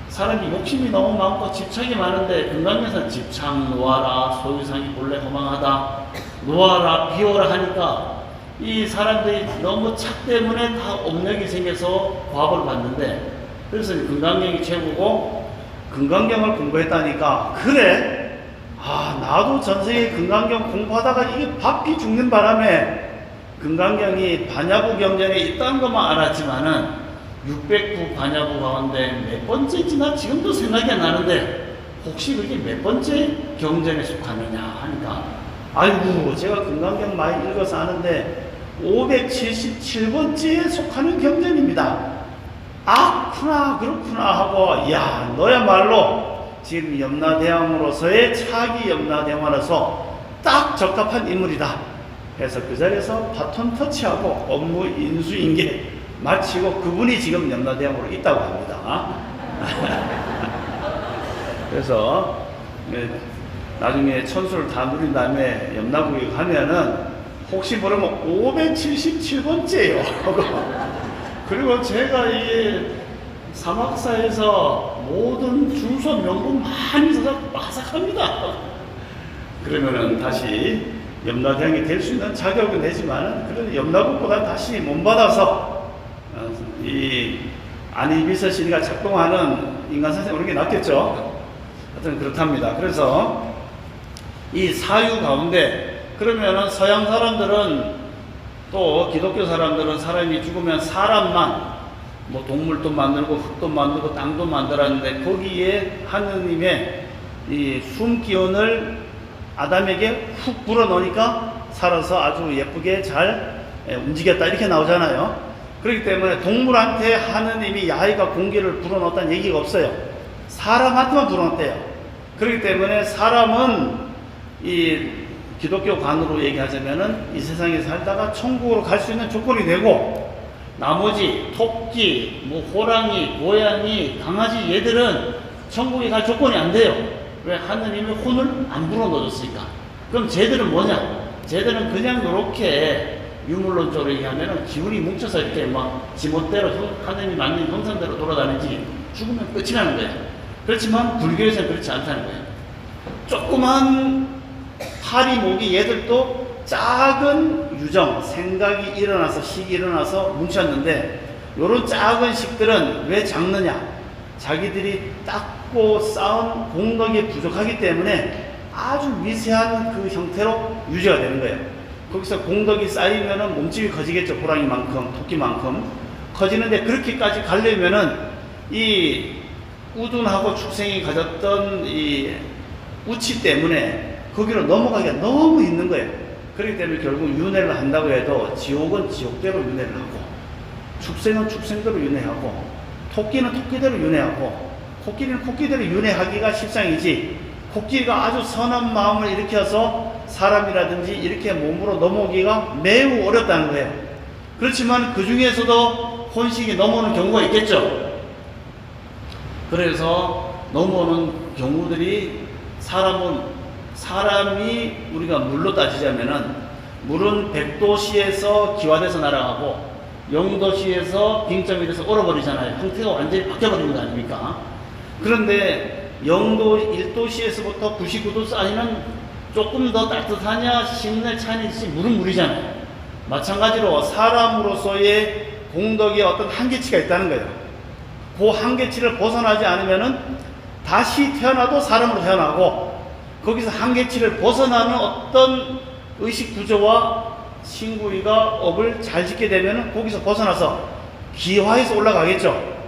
사람이 욕심이 너무 많고 집착이 많은데 금강경에서는 집착 놓아라 소유상이 본래 허망하다 놓아라 비워라 하니까 이 사람들이 너무 착 때문에 다 업력이 생겨서 과보를 받는데 그래서 금강경이 최고고 금강경을 공부했다니까 그래 나도 전생에 금강경 공부하다가 이게 바삐 죽는 바람에 금강경이 반야부 경전에 있다는 것만 알았지만은 609 반야부 가운데 몇 번째인지 나 지금도 생각이 안 나는데 혹시 그게 몇 번째 경전에 속하느냐 하니까 아이고 제가 금강경 많이 읽어서 아는데 577번째에 속하는 경전입니다. 그렇구나 하고 야 너야말로 지금 염라대왕으로서의 차기 염라대왕으로서 딱 적합한 인물이다 해서 그 자리에서 바톤 터치하고 업무 인수인계 마치고 그분이 지금 염라대왕으로 있다고 합니다. 그래서 나중에 천수를 다 누린 다음에 염라국에 가면은 혹시 모르면 577번째예요. 그리고 제가 이 사막사에서 모든 주소 명분 많이 써서 마삭합니다. 그러면은 다시 염라대왕이 될 수 있는 자격은 되지만은 그래도 염라국보다 다시 몸받아서 이 안이비서신이가 작동하는 인간선생 오는 게 낫겠죠. 하여튼 그렇답니다. 그래서 이 사유 가운데 그러면은 서양 사람들은 또 기독교 사람들은 사람이 죽으면 사람만 뭐 동물도 만들고 흙도 만들고 땅도 만들었는데 거기에 하느님의 이 숨 기운을 아담에게 훅 불어넣으니까 살아서 아주 예쁘게 잘 움직였다 이렇게 나오잖아요. 그렇기 때문에 동물한테 하느님이 야훼가 공기를 불어넣었다는 얘기가 없어요. 사람한테만 불어넣었대요. 그렇기 때문에 사람은 이 기독교 관으로 얘기하자면은 이 세상에 살다가 천국으로 갈 수 있는 조건이 되고, 나머지 토끼, 뭐 호랑이, 고양이, 강아지 얘들은 천국에 갈 조건이 안 돼요. 왜? 하느님이 혼을 안 불어넣어줬으니까. 그럼 쟤들은 뭐냐? 쟤들은 그냥 이렇게 유물론적으로 얘기하면은 기운이 뭉쳐서 이렇게 막 지멋대로 하느님이 만든 형상대로 돌아다니지 죽으면 끝이라는 거예요. 그렇지만 불교에서는 그렇지 않다는 거예요. 조그만 파리 모기 얘들도 작은 유정, 생각이 일어나서 식이 일어나서 뭉쳤는데, 요런 작은 식들은 왜 작느냐? 자기들이 닦고 쌓은 공덕이 부족하기 때문에 아주 미세한 그 형태로 유지가 되는 거예요. 거기서 공덕이 쌓이면은 몸집이 커지겠죠. 호랑이만큼, 토끼만큼 커지는데, 그렇게까지 가려면은 이 우둔하고 축생이 가졌던 이 우치 때문에 거기로 넘어가기가 너무 있는 거예요. 그렇기 때문에 결국 윤회를 한다고 해도 지옥은 지옥대로 윤회를 하고, 축생은 축생대로 윤회하고, 토끼는 토끼대로 윤회하고, 코끼리는 코끼리대로 윤회하기가 십상이지, 코끼리가 아주 선한 마음을 일으켜서 사람이라든지 이렇게 몸으로 넘어오기가 매우 어렵다는 거예요. 그렇지만 그 중에서도 혼식이 넘어오는 경우가 있겠죠. 그래서 넘어오는 경우들이, 사람이 우리가 물로 따지자면은, 물은 100도씨에서 기화돼서 날아가고 0도씨에서 빙점이 돼서 얼어버리잖아요. 형태가 완전히 바뀌어버리는 거 아닙니까? 그런데 0도, 1도씨에서부터 99도 사이는 조금 더 따뜻하냐 식는 차이지, 물은 물이잖아요. 마찬가지로 사람으로서의 공덕에 어떤 한계치가 있다는 거예요. 그 한계치를 벗어나지 않으면은 다시 태어나도 사람으로 태어나고, 거기서 한계치를 벗어나는 어떤 의식 구조와 신구이가 업을 잘 짓게 되면은 거기서 벗어나서 기화해서 올라가겠죠.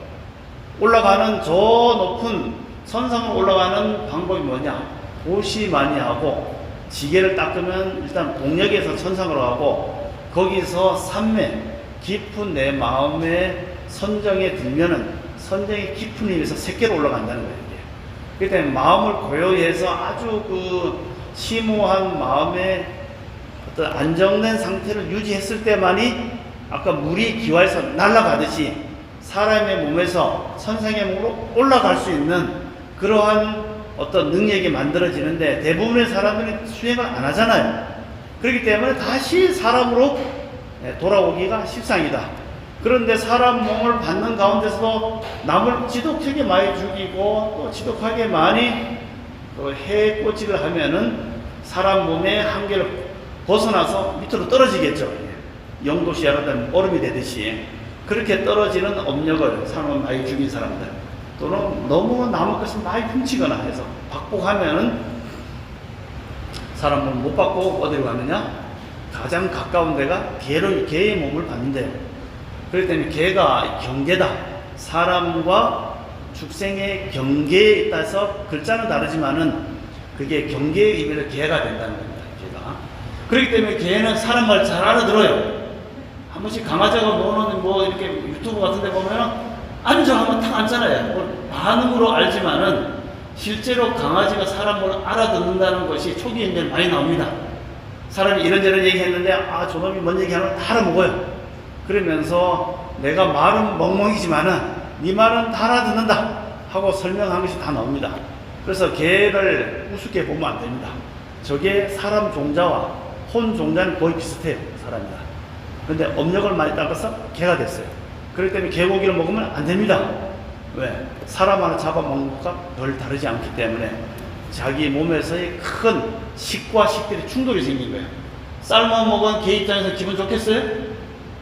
올라가는 저 높은 선상으로 올라가는 방법이 뭐냐? 도시 많이 하고, 지게를 닦으면 일단 동력에서 천상으로 가고, 거기서 삼매, 깊은 내 마음의 선정에 들면은 선정이 깊은 힘에서 새끼로 올라간다는 거예요. 그렇기 때문에 마음을 고요히 해서 아주 그 심오한 마음의 어떤 안정된 상태를 유지했을 때만이, 아까 물이 기화해서 날아가듯이 사람의 몸에서 선상의 몸으로 올라갈 수 있는 그러한 어떤 능력이 만들어지는데, 대부분의 사람들이 수행을 안 하잖아요. 그렇기 때문에 다시 사람으로 돌아오기가 십상이다. 그런데 사람 몸을 받는 가운데서도 남을 지독하게 많이 죽이고 또 지독하게 많이 해꼬지를 하면은 사람 몸의 한계를 벗어나서 밑으로 떨어지겠죠. 영도시 야라다면 얼음이 되듯이 그렇게 떨어지는 업력을 사람을 많이 죽인 사람들, 또는 너무 남의 것을 많이 훔치거나 해서 박복하면은 사람을 못 받고 어디로 가느냐? 가장 가까운 데가 개의 몸을 받는데요. 그렇기 때문에 개가 경계다. 사람과 축생의 경계에 따라서 글자는 다르지만은 그게 경계의 의미로 개가 된다는 겁니다. 개가. 그렇기 때문에 개는 사람 말 잘 알아들어요. 한 번씩 강아지가 노는 뭐 이렇게 유튜브 같은 데 보면은 앉아 하면 탁 앉잖아요. 반응으로 알지만은 실제로 강아지가 사람을 알아듣는다는 것이 초기에는 많이 나옵니다. 사람이 이런저런 얘기했는데, 아, 저놈이 뭔 얘기하면 다 알아먹어요. 그러면서 내가 말은 멍멍이지만은 네 말은 다 알아듣는다 하고 설명한 것이 다 나옵니다. 그래서 개를 우습게 보면 안 됩니다. 저게 사람 종자와 혼 종자는 거의 비슷해요. 사람이다. 그런데 업력을 많이 닦아서 개가 됐어요. 그렇기 때문에 개고기를 먹으면 안 됩니다. 왜? 사람 하나 잡아먹는 것과 별 다르지 않기 때문에 자기 몸에서의 큰 식과 식들이 충돌이 생긴 거예요. 삶아 먹은 개 입장에서 기분 좋겠어요?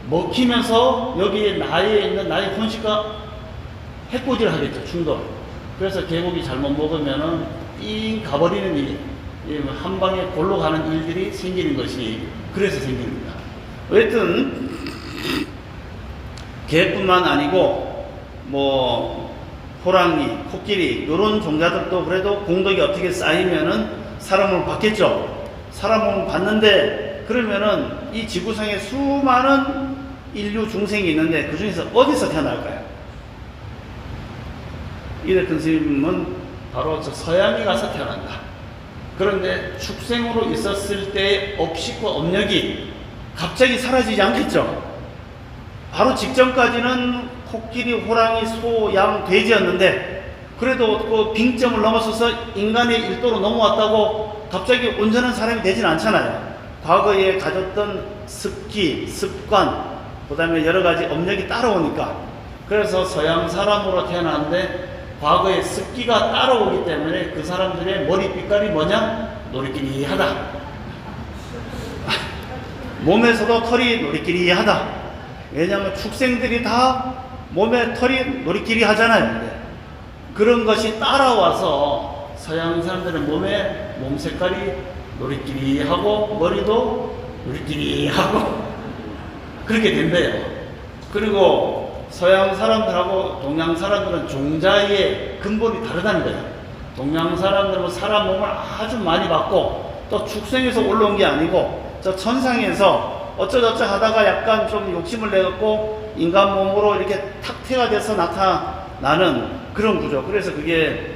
먹히면서 여기에 나에 있는 나의 혼식과 해코지를 하겠죠. 충돌. 그래서 개고기 잘못 먹으면은 삥 가버리는 일이, 한 방에 골로 가는 일들이 생기는 것이 그래서 생기는 겁니다. 어쨌든 개뿐만 아니고 뭐 호랑이, 코끼리 이런 종자들도 그래도 공덕이 어떻게 쌓이면은 사람을 받겠죠. 사람을 받는데 그러면은 이 지구상에 수많은 인류 중생이 있는데 그 중에서 어디서 태어날까요? 이래큰 스님은 바로 저 서양에 가서 태어난다. 그런데 축생으로 있었을 때의 업식과 업력이 갑자기 사라지지 않겠죠. 바로 직전까지는 코끼리, 호랑이, 소, 양, 돼지였는데 그래도 그 빙점을 넘어서서 인간의 일도로 넘어왔다고 갑자기 온전한 사람이 되진 않잖아요. 과거에 가졌던 습기, 습관, 그 다음에 여러 가지 업력이 따라오니까. 그래서 서양 사람으로 태어났는데 과거의 습기가 따라오기 때문에 그 사람들의 머리빛깔이 뭐냐? 노리끼리하다. 몸에서도 털이 노리끼리하다. 왜냐하면 축생들이 다 몸에 털이 노리끼리하잖아요. 그런 것이 따라와서 서양 사람들의 몸 색깔이 노리끼리하고 머리도 노리끼리하고 그렇게 된대요. 그리고 서양 사람들하고 동양 사람들은 종자의 근본이 다르다는 거예요. 동양 사람들은 사람 몸을 아주 많이 받고 또 축생에서 올라온 게 아니고 저 천상에서 어쩌저쩌 하다가 약간 좀 욕심을 내갖고 인간 몸으로 이렇게 탁태가 돼서 나타나는 그런 구조. 그래서 그게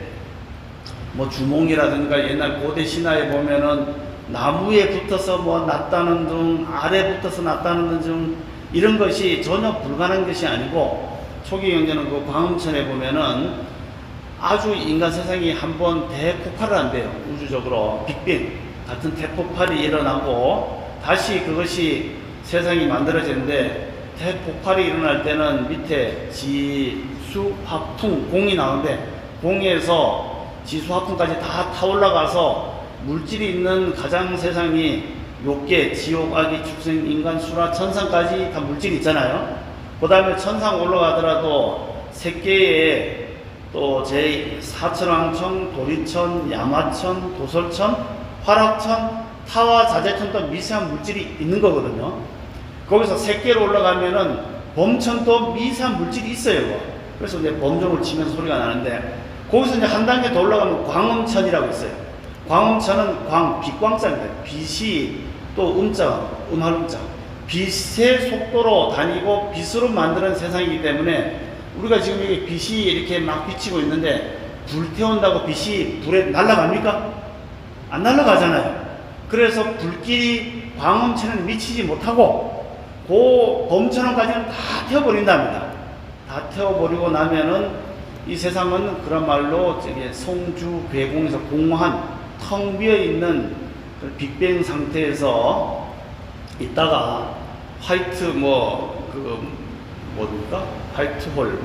뭐 주몽이라든가 옛날 고대 신화에 보면은 나무에 붙어서 뭐 났다는 등 아래 붙어서 났다는 등 이런 것이 전혀 불가능한 것이 아니고 초기 경제는 그 광음천에 보면은 아주 인간 세상이 한번 대폭발을 한대요. 우주적으로 빅뱅 같은 대폭발이 일어나고 다시 그것이 세상이 만들어지는데 대폭발이 일어날 때는 밑에 지수화풍 공이 나오는데 공에서 지수화풍까지 다 타올라가서 물질이 있는 가장 세상이 욕계, 지옥, 악이, 축생, 인간, 수라, 천상까지 다 물질이 있잖아요. 그 다음에 천상 올라가더라도 세계에 또 제4천왕천, 도리천, 야마천, 도솔천, 화락천, 타와 자재천 또 미세한 물질이 있는 거거든요. 거기서 세계로 올라가면은 범천도 미세한 물질이 있어요. 그래서 이제 범종을 치면 소리가 나는데 거기서 이제 한 단계 더 올라가면 광음천이라고 있어요. 광음천은 빛광자입니다. 빛이 또 음할 음자. 빛의 속도로 다니고 빛으로 만드는 세상이기 때문에 우리가 지금 여기 빛이 이렇게 막 비치고 있는데 불태운다고 빛이 불에 날아갑니까? 안 날아가잖아요. 그래서 불길이 광음천은 미치지 못하고 그 범천원까지는 다 태워버린답니다. 다 태워버리고 나면은 이 세상은 그런 말로 송주 괴공에서 공허한 텅 비어 있는 그 빅뱅 상태에서 있다가 화이트 뭡니까? 화이트 홀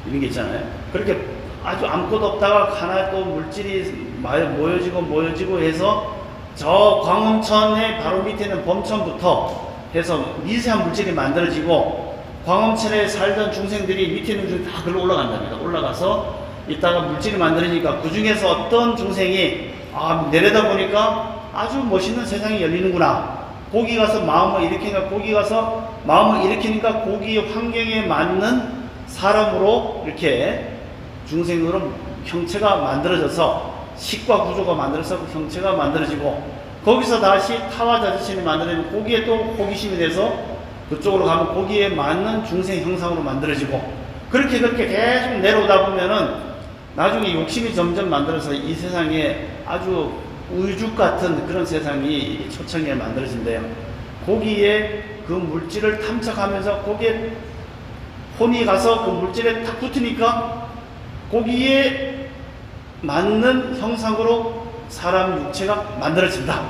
이런 게 있잖아요. 그렇게 아주 아무것도 없다가 하나 또 물질이 모여지고 해서 저 광음천의 바로 밑에 있는 범천부터 해서 미세한 물질이 만들어지고 광음천에 살던 중생들이 밑에 있는 중에 다 글로 올라간답니다. 올라가서 이따가 물질이 만들어지니까 그 중에서 어떤 중생이 내려다보니까 아주 멋있는 세상이 열리는구나. 거기 가서 마음을 일으키니까 거기 환경에 맞는 사람으로 이렇게 중생으로 형체가 만들어져서 식과 구조가 만들어서 그 형체가 만들어지고 거기서 다시 타와 자재천이 만들어지면 거기에 또 호기심이 돼서 그쪽으로 가면 거기에 맞는 중생 형상으로 만들어지고 그렇게 계속 내려오다 보면은 나중에 욕심이 점점 만들어서 이 세상에 아주 우주 같은 그런 세상이 초창기에 만들어진대요. 거기에 그 물질을 탐색하면서 거기에 혼이 가서 그 물질에 탁 붙으니까 거기에 맞는 형상으로 사람 육체가 만들어진다.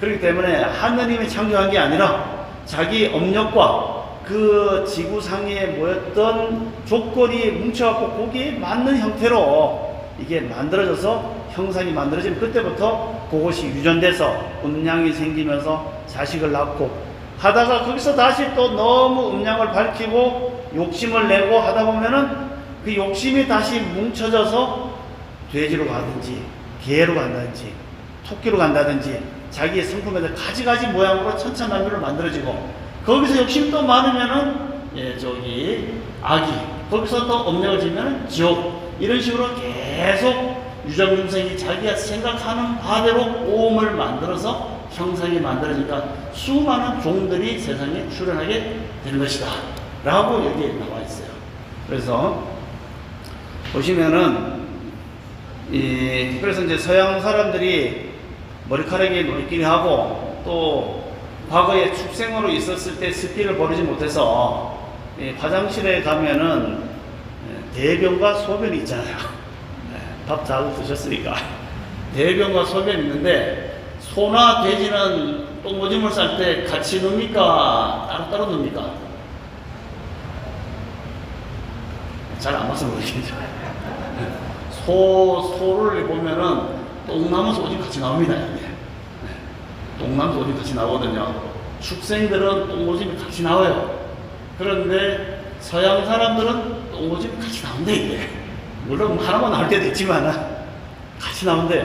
그렇기 때문에 하느님이 창조한 게 아니라 자기 업력과 그 지구상에 모였던 조건이 뭉쳐갖고 거기에 맞는 형태로 이게 만들어져서 형상이 만들어지면 그때부터 그것이 유전돼서 음양이 생기면서 자식을 낳고 하다가 거기서 다시 또 너무 음양을 밝히고 욕심을 내고 하다 보면은 그 욕심이 다시 뭉쳐져서 돼지로 가든지 개로 간다든지 토끼로 간다든지 자기의 성품에서 가지가지 모양으로 천차만별로 만들어지고 거기서 욕심이 또 많으면은 악이 거기서 또 업력을 지면은 지옥 이런 식으로 계속 유정중생이 자기가 생각하는 바대로 오음을 만들어서 형상이 만들어지니까 수많은 종들이 세상에 출현하게 되는 것이다 라고 여기에 나와 있어요. 그래서 보시면은 그래서 이제 서양 사람들이 머리카락에 놀이끼리 하고 또 과거에 축생으로 있었을 때 스피를 버리지 못해서 화장실에 가면은 대변과 소변이 있잖아요. 밥 잘 드셨으니까 대변과 소변이 있는데 소나 돼지는 똥오줌을 쌀 때 같이 넣습니까? 따로따로 넣습니까? 잘 안 봐서 모르겠죠. 소를 보면은 똥나무에서 오줌 같이 나옵니다. 똥나무에서 오줌 같이 나오거든요. 축생들은 똥오줌이 같이 나와요. 그런데 서양 사람들은 똥오줌이 같이 나온대 이게. 물론 하나만 나올 때도 있지만 같이 나온대요.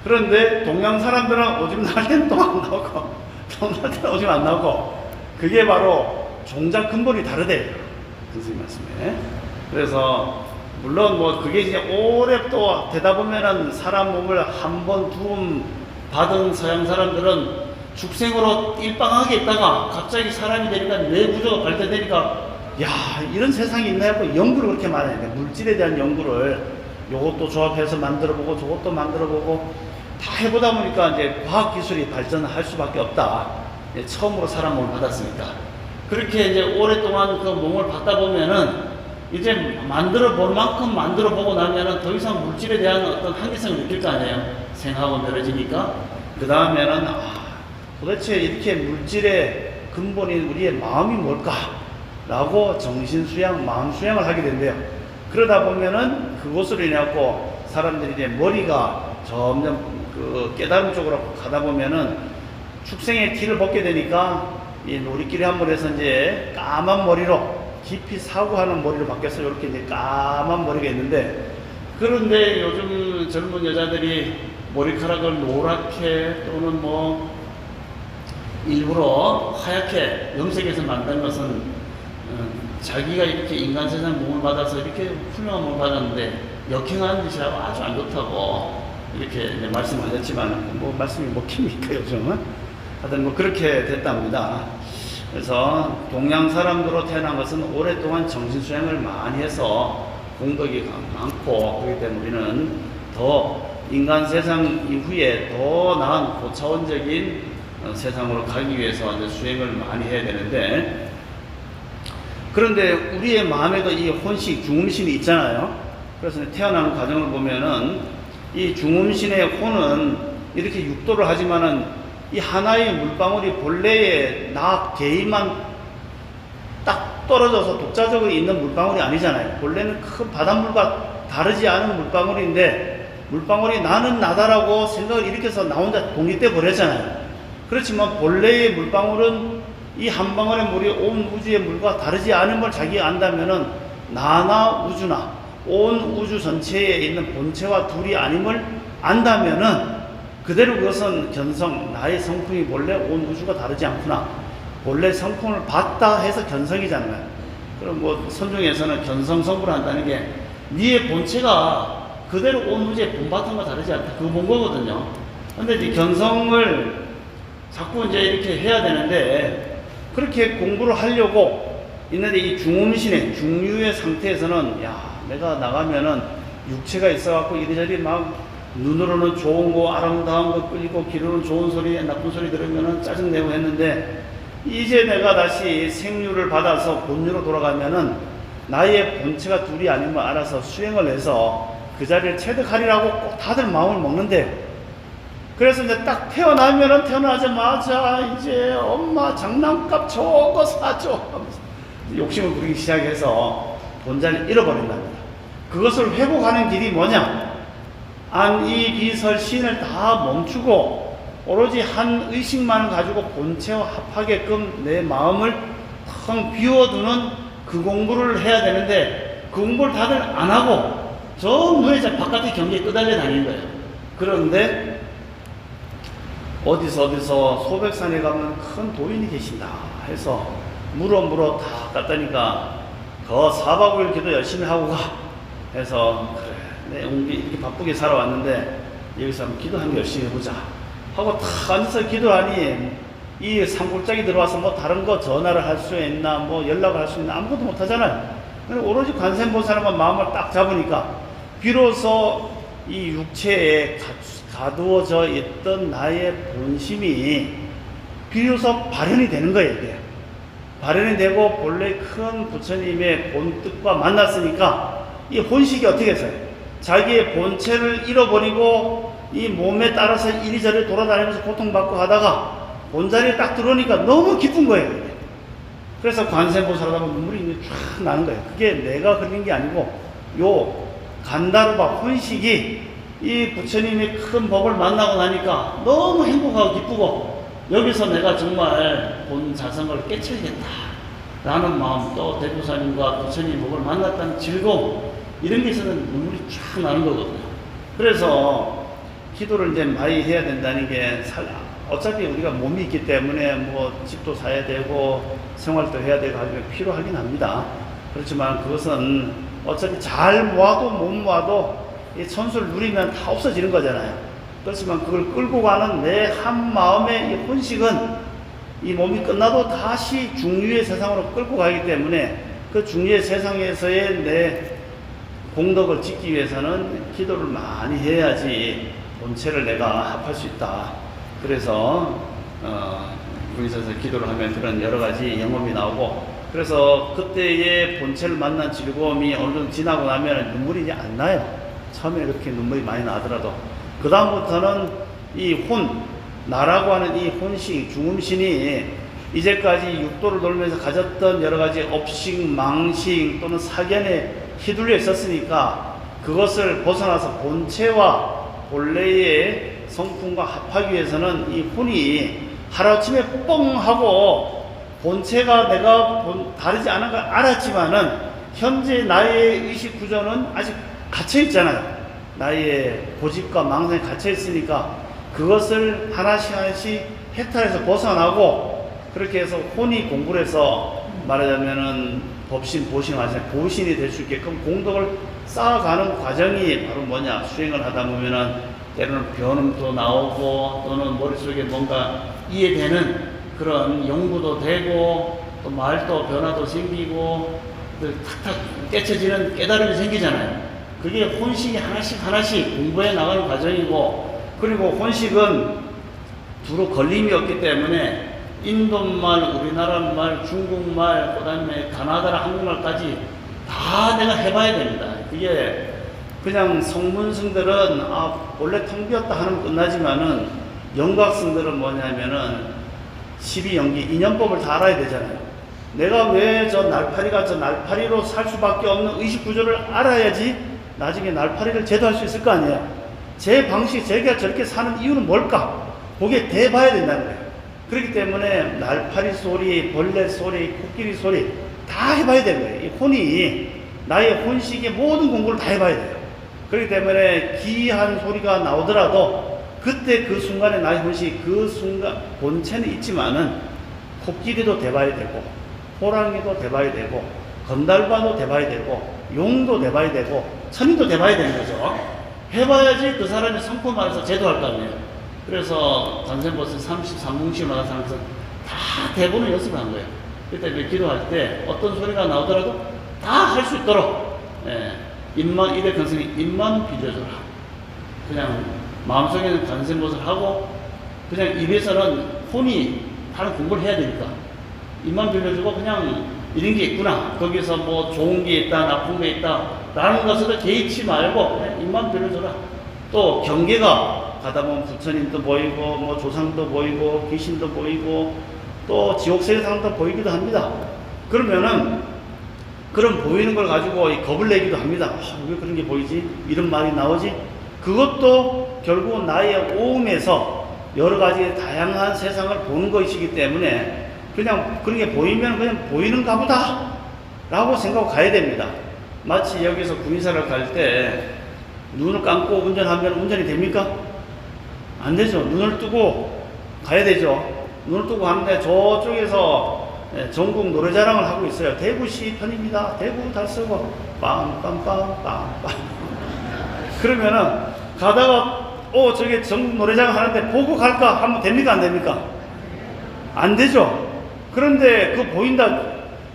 그런데 동양 사람들은 오줌 나올 때는 똥 안 나오고 똥 나올 때는 오줌 안 나오고 그게 바로 종자 근본이 다르대요. 선생님 말씀에. 그래서 물론 뭐 그게 이제 오래 또 되다 보면은 사람 몸을 한 번, 두 번 받은 서양 사람들은 죽생으로 일방하게 있다가 갑자기 사람이 되니까 뇌 구조가 발달되니까 야 이런 세상이 있나 하고 연구를 그렇게 많이 해요. 물질에 대한 연구를 요것도 조합해서 만들어보고 저것도 만들어보고 다 해보다 보니까 이제 과학기술이 발전할 수밖에 없다. 처음으로 사람 몸을 받았으니까. 그렇게 이제 오랫동안 그 몸을 받다 보면은 이제 만들어 볼 만큼 만들어 보고 나면은 더 이상 물질에 대한 어떤 한계성을 느낄 거 아니에요. 생하고 멀어지니까. 그 다음에는 도대체 이렇게 물질의 근본인 우리의 마음이 뭘까? 라고 정신수양, 마음수양을 하게 된대요. 그러다 보면은 그것으로 인해갖고 사람들이 이제 머리가 점점 그 깨달음 쪽으로 가다 보면은 축생의 티를 벗게 되니까 이 놀이끼리 한번 해서 이제 까만 머리로 깊이 사고하는 머리로 바뀌어서 이렇게 이제 까만 머리가 있는데 그런데 요즘 젊은 여자들이 머리카락을 노랗게 또는 뭐 일부러 하얗게 염색해서 만든 것은 자기가 이렇게 인간 세상 몸을 받아서 이렇게 훌륭한 몸을 받았는데 역행하는 짓이라고 아주 안 좋다고 이렇게 말씀하셨지만 뭐 말씀이 먹힙니까 요즘은? 하여튼 뭐 그렇게 됐답니다. 그래서 동양 사람들로 태어난 것은 오랫동안 정신수양을 많이 해서 공덕이 많고 그렇기 때문에 우리는 더 인간 세상 이후에 더 나은 고차원적인 세상으로 가기 위해서 이제 수행을 많이 해야 되는데 그런데 우리의 마음에도 이 혼식, 중음신이 있잖아요. 그래서 태어나는 과정을 보면은 이 중음신의 혼은 이렇게 육도를 하지만은 이 하나의 물방울이 본래의 나 개인만 딱 떨어져서 독자적으로 있는 물방울이 아니잖아요. 본래는 큰 바닷물과 다르지 않은 물방울인데 물방울이 나는 나다라고 생각을 일으켜서 나 혼자 독립돼 버렸잖아요. 그렇지만 본래의 물방울은 이 한 방울의 물이 온 우주의 물과 다르지 않음을 자기가 안다면은 나나 우주나 온 우주 전체에 있는 본체와 둘이 아님을 안다면은 그대로 그것은 견성, 나의 성품이 본래 온 우주가 다르지 않구나. 본래 성품을 봤다 해서 견성이잖아요. 그럼 뭐 선중에서는 견성 성불을 한다는 게 네의 본체가 그대로 온 우주의 본바탕과 다르지 않다. 그거 본 거거든요. 근데 이제 견성을 자꾸 이제 이렇게 해야 되는데 그렇게 공부를 하려고 있는데 이 중음신의 중류의 상태에서는 야 내가 나가면은 육체가 있어갖고 이리저리 막 눈으로는 좋은 거 아름다운 거 끌리고 귀로는 좋은 소리 나쁜 소리 들으면은 짜증내고 했는데 이제 내가 다시 생류를 받아서 본류로 돌아가면은 나의 본체가 둘이 아니면 알아서 수행을 해서 그 자리를 체득하리라고 꼭 다들 마음을 먹는데 그래서 이제 딱 태어나면은 태어나자마자 이제 엄마 장난감 저거 사줘 하면서 욕심을 부리기 시작해서 본자를 잃어버린답니다. 그것을 회복하는 길이 뭐냐? 안이비설신을 다 멈추고 오로지 한 의식만 가지고 본체와 합하게끔 내 마음을 텅 비워두는 그 공부를 해야 되는데 그 공부를 다들 안 하고 전부 이제 바깥의 경계에 끄달려 다니는 거예요. 그런데 어디서 소백산에 가면 큰 도인이 계신다 해서 물어 다 갔다니까 그 4박 5일 기도 열심히 하고 가 해서 그래, 내 우리 이렇게 바쁘게 살아왔는데 여기서 한번 기도 한번 열심히 해보자 하고 탁 앉아서 기도하니 이 산골짜기 들어와서 뭐 다른 거 전화를 할 수 있나 뭐 연락을 할 수 있나 아무것도 못 하잖아요. 오로지 관세음보살만 마음을 딱 잡으니까 비로소 이 육체에 가두어져 있던 나의 본심이 비로소 발현이 되는 거예요. 이게 발현이 되고 본래 큰 부처님의 본뜻과 만났으니까 이 본식이 어떻게 했어요? 자기의 본체를 잃어버리고 이 몸에 따라서 이리저리 돌아다니면서 고통받고 하다가 본자리에 딱 들어오니까 너무 기쁜 거예요. 이게. 그래서 관세음보살 하다 보면 눈물이 쫙 나는 거예요. 그게 내가 흘린 게 아니고 요 간다르바 혼식이 이 부처님의 큰 법을 만나고 나니까 너무 행복하고 기쁘고 여기서 내가 정말 본 자성을 깨쳐야겠다 라는 마음, 또 대조사님과 부처님 법을 만났다는 즐거움, 이런 게 있어서 눈물이 쫙 나는 거거든요. 그래서 기도를 이제 많이 해야 된다는 게 어차피 우리가 몸이 있기 때문에 뭐 집도 사야 되고 생활도 해야 되고 하면 필요하긴 합니다. 그렇지만 그것은 어차피 잘 모아도 못 모아도 이 천수를 누리면 다 없어지는 거잖아요. 그렇지만 그걸 끌고 가는 내 한 마음의 이 혼식은 이 몸이 끝나도 다시 중류의 세상으로 끌고 가기 때문에 그 중류의 세상에서의 내 공덕을 짓기 위해서는 기도를 많이 해야지 본체를 내가 합할 수 있다. 그래서 거기서 기도를 하면 그런 여러 가지 영험이 나오고, 그래서 그때의 본체를 만난 즐거움이 어느 정도 지나고 나면 눈물이 이제 안 나요. 처음에 그렇게 눈물이 많이 나더라도 그 다음부터는 이 나라고 하는 이 혼식, 중음신이 이제까지 육도를 돌면서 가졌던 여러 가지 업식, 망식 또는 사견에 휘둘려 있었으니까 그것을 벗어나서 본체와 본래의 성품과 합하기 위해서는 이 혼이 하루아침에 뻥 하고 본체가 내가 다르지 않은 걸 알았지만은 현재 나의 의식 구조는 아직 갇혀 있잖아요. 나의 고집과 망상에 갇혀 있으니까 그것을 하나씩 해탈해서 벗어나고, 그렇게 해서 혼이 공부를 해서 말하자면은 법신, 보신, 보신이 될 수 있게끔 공덕을 쌓아가는 과정이 바로 뭐냐, 수행을 하다 보면은 때로는 변음도 나오고 또는 머릿속에 뭔가 이해되는 그런 연구도 되고 또 말도 변화도 생기고 또 탁탁 깨쳐지는 깨달음이 생기잖아요. 그게 혼식이 하나씩 공부해 나가는 과정이고, 그리고 혼식은 두루 걸림이 없기 때문에 인도말, 우리나라 말, 중국말, 그 다음에 가나다라 한국말까지 다 내가 해봐야 됩니다. 그게 그냥 성문승들은 원래 통비었다 하면 끝나지만은 영각승들은 뭐냐면은 12연기, 인연법을 다 알아야 되잖아요. 내가 왜 저 날파리가 저 날파리로 살 수밖에 없는 의식구조를 알아야지 나중에 날파리를 제도할 수 있을 거 아니에요. 제 방식, 제가 저렇게 사는 이유는 뭘까? 그게 대봐야 된다는 거예요. 그렇기 때문에 날파리 소리, 벌레 소리, 코끼리 소리 다 해봐야 되는 거예요. 이 혼이, 나의 혼식의 모든 공부를 다 해봐야 돼요. 그렇기 때문에 기이한 소리가 나오더라도 그때 그 순간에 나의 혼식, 그 순간 본체는 있지만은 코끼리도 대봐야 되고 호랑이도 대봐야 되고 건달바도 대봐야 되고 용도 대봐야 되고 천인도 대봐야 되는 거죠. 해봐야지 그 사람이 성품 안에서 제도할 거 아니에요. 그래서 관세음보살 33뭉치마다 사람에서 다 대보는 연습을 한 거예요. 그때 기도할 때 어떤 소리가 나오더라도 다 할 수 있도록, 입만, 입의 근성이 입만 빌려줘라. 그냥 마음속에는 관세음보살 하고 그냥 입에서는 혼이 다른 공부를 해야 되니까 입만 빌려주고 그냥 이런 게 있구나, 거기서 뭐 좋은 게 있다, 나쁜 게 있다 라는 것을 개의치 말고 그냥 입만 빌려줘라. 또 경계가 가다 보면 부처님도 보이고 뭐 조상도 보이고 귀신도 보이고 또 지옥세상도 보이기도 합니다. 그러면은 그런 보이는 걸 가지고 겁을 내기도 합니다. 왜 그런 게 보이지? 이런 말이 나오지? 그것도 결국 나의 오음에서 여러 가지 다양한 세상을 보는 것이기 때문에 그냥 그런 게 보이면 그냥 보이는가 보다 라고 생각하고 가야 됩니다. 마치 여기서 구인사를 갈 때 눈을 감고 운전하면 운전이 됩니까? 안 되죠. 눈을 뜨고 가야 되죠. 눈을 뜨고 가는데 저쪽에서 전국 노래자랑을 하고 있어요. 대구시 편입니다. 대구 달서구 빰빰빰빰빰. 그러면은 가다가 저게 전국 노래자랑 하는데 보고 갈까 하면 됩니까 안 됩니까? 안 되죠. 그런데 그거 보인다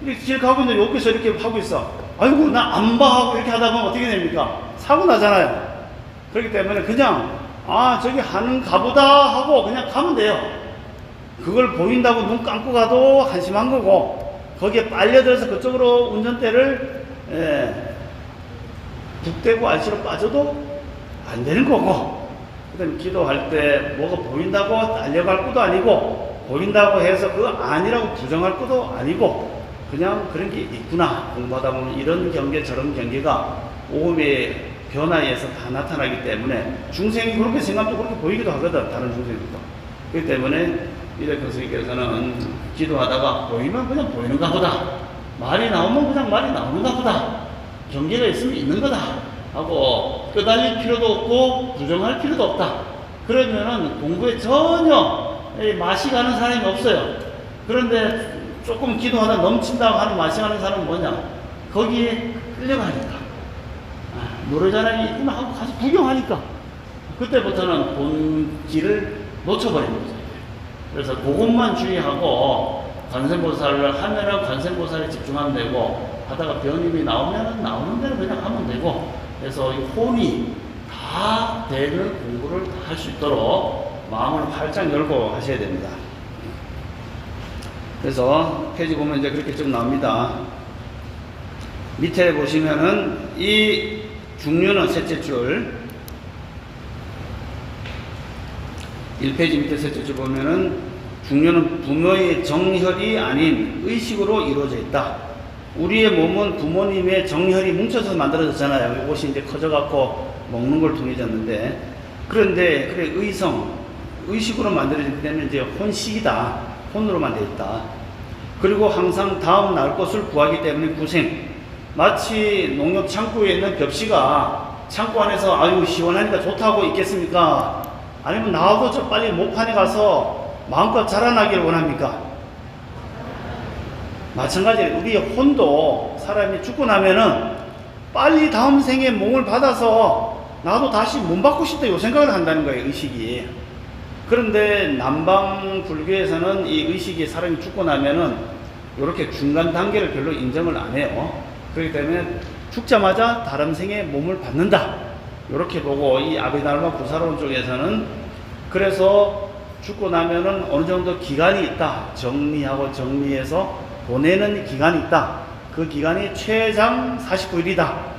이렇게 길 가고 있는데 여기서 이렇게 하고 있어. 아이고 나 안 봐 하고 이렇게 하다 보면 어떻게 됩니까? 사고 나잖아요. 그렇기 때문에 그냥 저기 하는가 보다 하고 그냥 가면 돼요. 그걸 보인다고 눈 감고 가도 한심한 거고, 거기에 빨려들어서 그쪽으로 운전대를 북대고 알씨로 빠져도 안 되는 거고, 그다음에 기도할 때 뭐가 보인다고 달려갈 것도 아니고, 보인다고 해서 그거 아니라고 부정할 것도 아니고, 그냥 그런 게 있구나. 공부하다 보면 이런 경계 저런 경계가 오음의 변화에서 다 나타나기 때문에, 중생이 그렇게 생각도 그렇게 보이기도 하거든, 다른 중생들도. 그렇기 때문에 이래 교수님께서는 기도하다가 보이면 그냥 보이는가 보다, 말이 나오면 그냥 말이 나오는가 보다, 경계가 있으면 있는 거다 하고 끄달릴 필요도 없고 부정할 필요도 없다. 그러면은 공부에 전혀 맛이 가는 사람이 없어요. 그런데 조금 기도하다 넘친다고 하는 맛이 가는 사람은 뭐냐? 거기에 끌려가니까, 노래자랑이 있구나 하고 가서 구경하니까 그때부터는 본 길을 놓쳐버리는 거죠. 그래서 그것만 주의하고, 관세음보살을 하면은 관세음보살에 집중하면 되고, 하다가 변임이 나오면은 나오는 대로 그냥 하면 되고, 그래서 이 혼이 다 되는 공부를 다 할 수 있도록 마음을 활짝 열고 하셔야 됩니다. 그래서 페이지 보면 이제 그렇게 좀 나옵니다. 밑에 보시면은 이 중류는 셋째 줄, 1페이지 밑에 셋째 줄 보면은 중요는 부모의 정혈이 아닌 의식으로 이루어져 있다. 우리의 몸은 부모님의 정혈이 뭉쳐서 만들어졌잖아요. 이것이 이제 커져갖고 먹는 걸 통해졌는데, 그런데 그래 의식으로 만들어지기 때문에 이제 혼식이다. 혼으로만 되어 있다. 그리고 항상 다음 날 것을 구하기 때문에 구생. 마치 농협 창고에 있는 벽시가 창고 안에서 아유 시원하니까 좋다고 있겠습니까? 아니면 나와도 저 빨리 목판에 가서 마음껏 자라나기를 원합니까? 마찬가지로 우리의 혼도 사람이 죽고 나면은 빨리 다음 생에 몸을 받아서 나도 다시 몸 받고 싶다 이 생각을 한다는 거예요, 의식이. 그런데 남방 불교에서는 이 의식이 사람이 죽고 나면은 이렇게 중간 단계를 별로 인정을 안 해요. 그렇기 때문에 죽자마자 다른 생에 몸을 받는다, 이렇게 보고, 이 아비달마 부사론 쪽에서는 그래서 죽고 나면은 어느 정도 기간이 있다. 정리해서 보내는 기간이 있다. 그 기간이 최장 49일이다.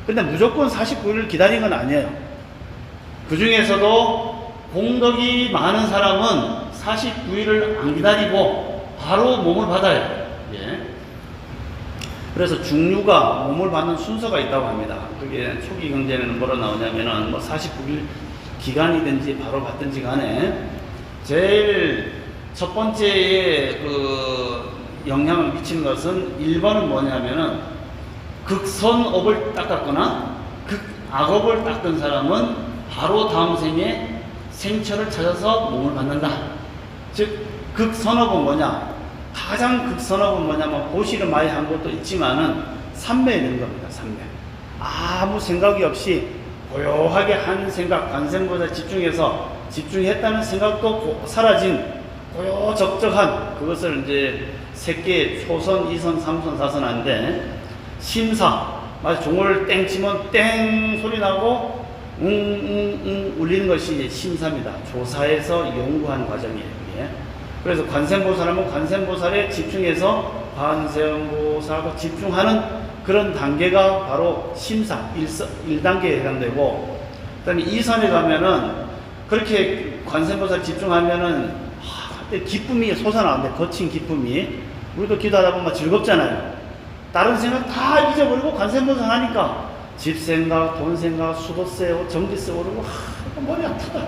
근데 무조건 49일을 기다리는 건 아니에요. 그 중에서도 공덕이 많은 사람은 49일을 안 기다리고 바로 몸을 받아요. 예. 그래서 중류가 몸을 받는 순서가 있다고 합니다. 그게 초기 경전에는 뭐로 나오냐면은 49일 기간이든지 바로 받든지 간에 제일 첫 번째에 영향을 미치는 것은 1번은 뭐냐면은 극선업을 닦았거나 극악업을 닦은 사람은 바로 다음 생에 생처를 찾아서 몸을 받는다. 즉 극선업은 뭐냐? 가장 극선업은 뭐냐면 보시를 많이 한 것도 있지만은 삼매에 되는 겁니다. 삼매. 아무 생각이 없이 고요하게 한 생각, 관세음보살 집중했다는 생각도 사라진 고요적적한, 그것을 이제 세 초선, 2선, 3선, 4선 하는데, 심사, 마치 종을 땡 치면 땡 소리 나고 울리는 것이 심사입니다. 조사해서 연구한 과정이에요. 이게. 그래서 관세음보살하면 관세음보살에 집중해서 관세음보살과 집중하는 그런 단계가 바로 심사 1단계에 해당되고, 그 다음에 2선에 가면은 그렇게 관세음보살 집중하면은 그때 기쁨이 솟아나는데, 거친 기쁨이, 우리도 기도하다 보면 즐겁잖아요. 다른 생각 다 잊어버리고 관세음보살 하니까 집 생각, 돈 생각, 수도세, 전기세 오르고 머리 아프다.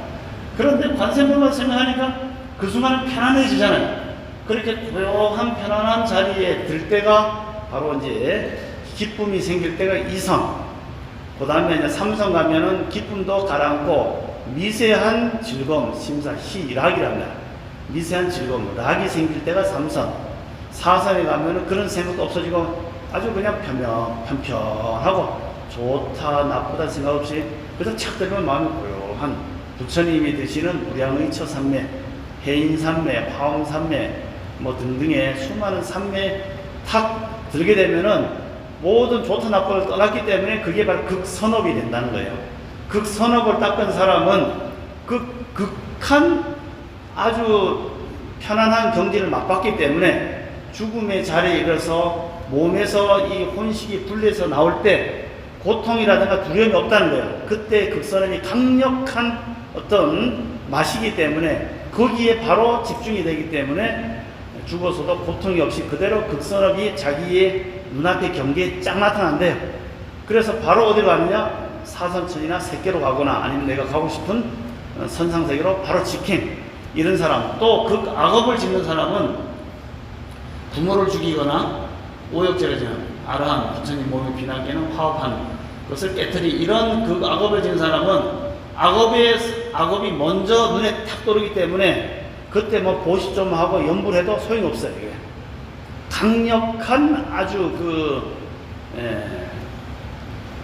그런데 관세음보살 생각하니까 그 순간은 편안해지잖아요. 그렇게 고요한 편안한 자리에 들 때가 바로 이제 기쁨이 생길 때가 2선. 그 다음에 이제 3선 가면은 기쁨도 가라앉고 미세한 즐거움, 심사, 희락이랍니다. 미세한 즐거움, 락이 생길 때가 3선. 사선에 가면은 그런 생각도 없어지고 아주 그냥 편편하고 좋다 나쁘다 생각 없이 그래서 착 들면 마음이 고요한 부처님이 드시는 우량의 처삼매, 해인삼매, 화엄삼매 뭐 등등의 수많은 삼매 탁 들게 되면은 모든 좋다 나쁘다를 떠났기 때문에 그게 바로 극선업이 된다는 거예요. 극선업을 닦은 사람은 극한 아주 편안한 경지를 맛봤기 때문에 죽음의 자리에 이르러서 몸에서 이 혼식이 분리해서 나올 때 고통이라든가 두려움이 없다는 거예요. 그때 극선업이 강력한 어떤 맛이기 때문에 거기에 바로 집중이 되기 때문에 죽어서도 고통이 없이 그대로 극선업이 자기의 눈앞의 경계에 쫙 나타난대요. 그래서 바로 어디로 가느냐? 사선천이나 세계로 가거나 아니면 내가 가고 싶은 선상세계로 바로 직행. 이런 사람, 또 극악업을 짓는 사람은 부모를 죽이거나 오역죄를 지는 아라한 부처님 몸에 비나게는 화업하는 것을 깨뜨리 이런 극악업을 짓는 사람은 악업이 먼저 눈에 탁 들어오기 때문에 그때 뭐 보시 좀 하고 염불 해도 소용이 없어요. 이게 강력한 아주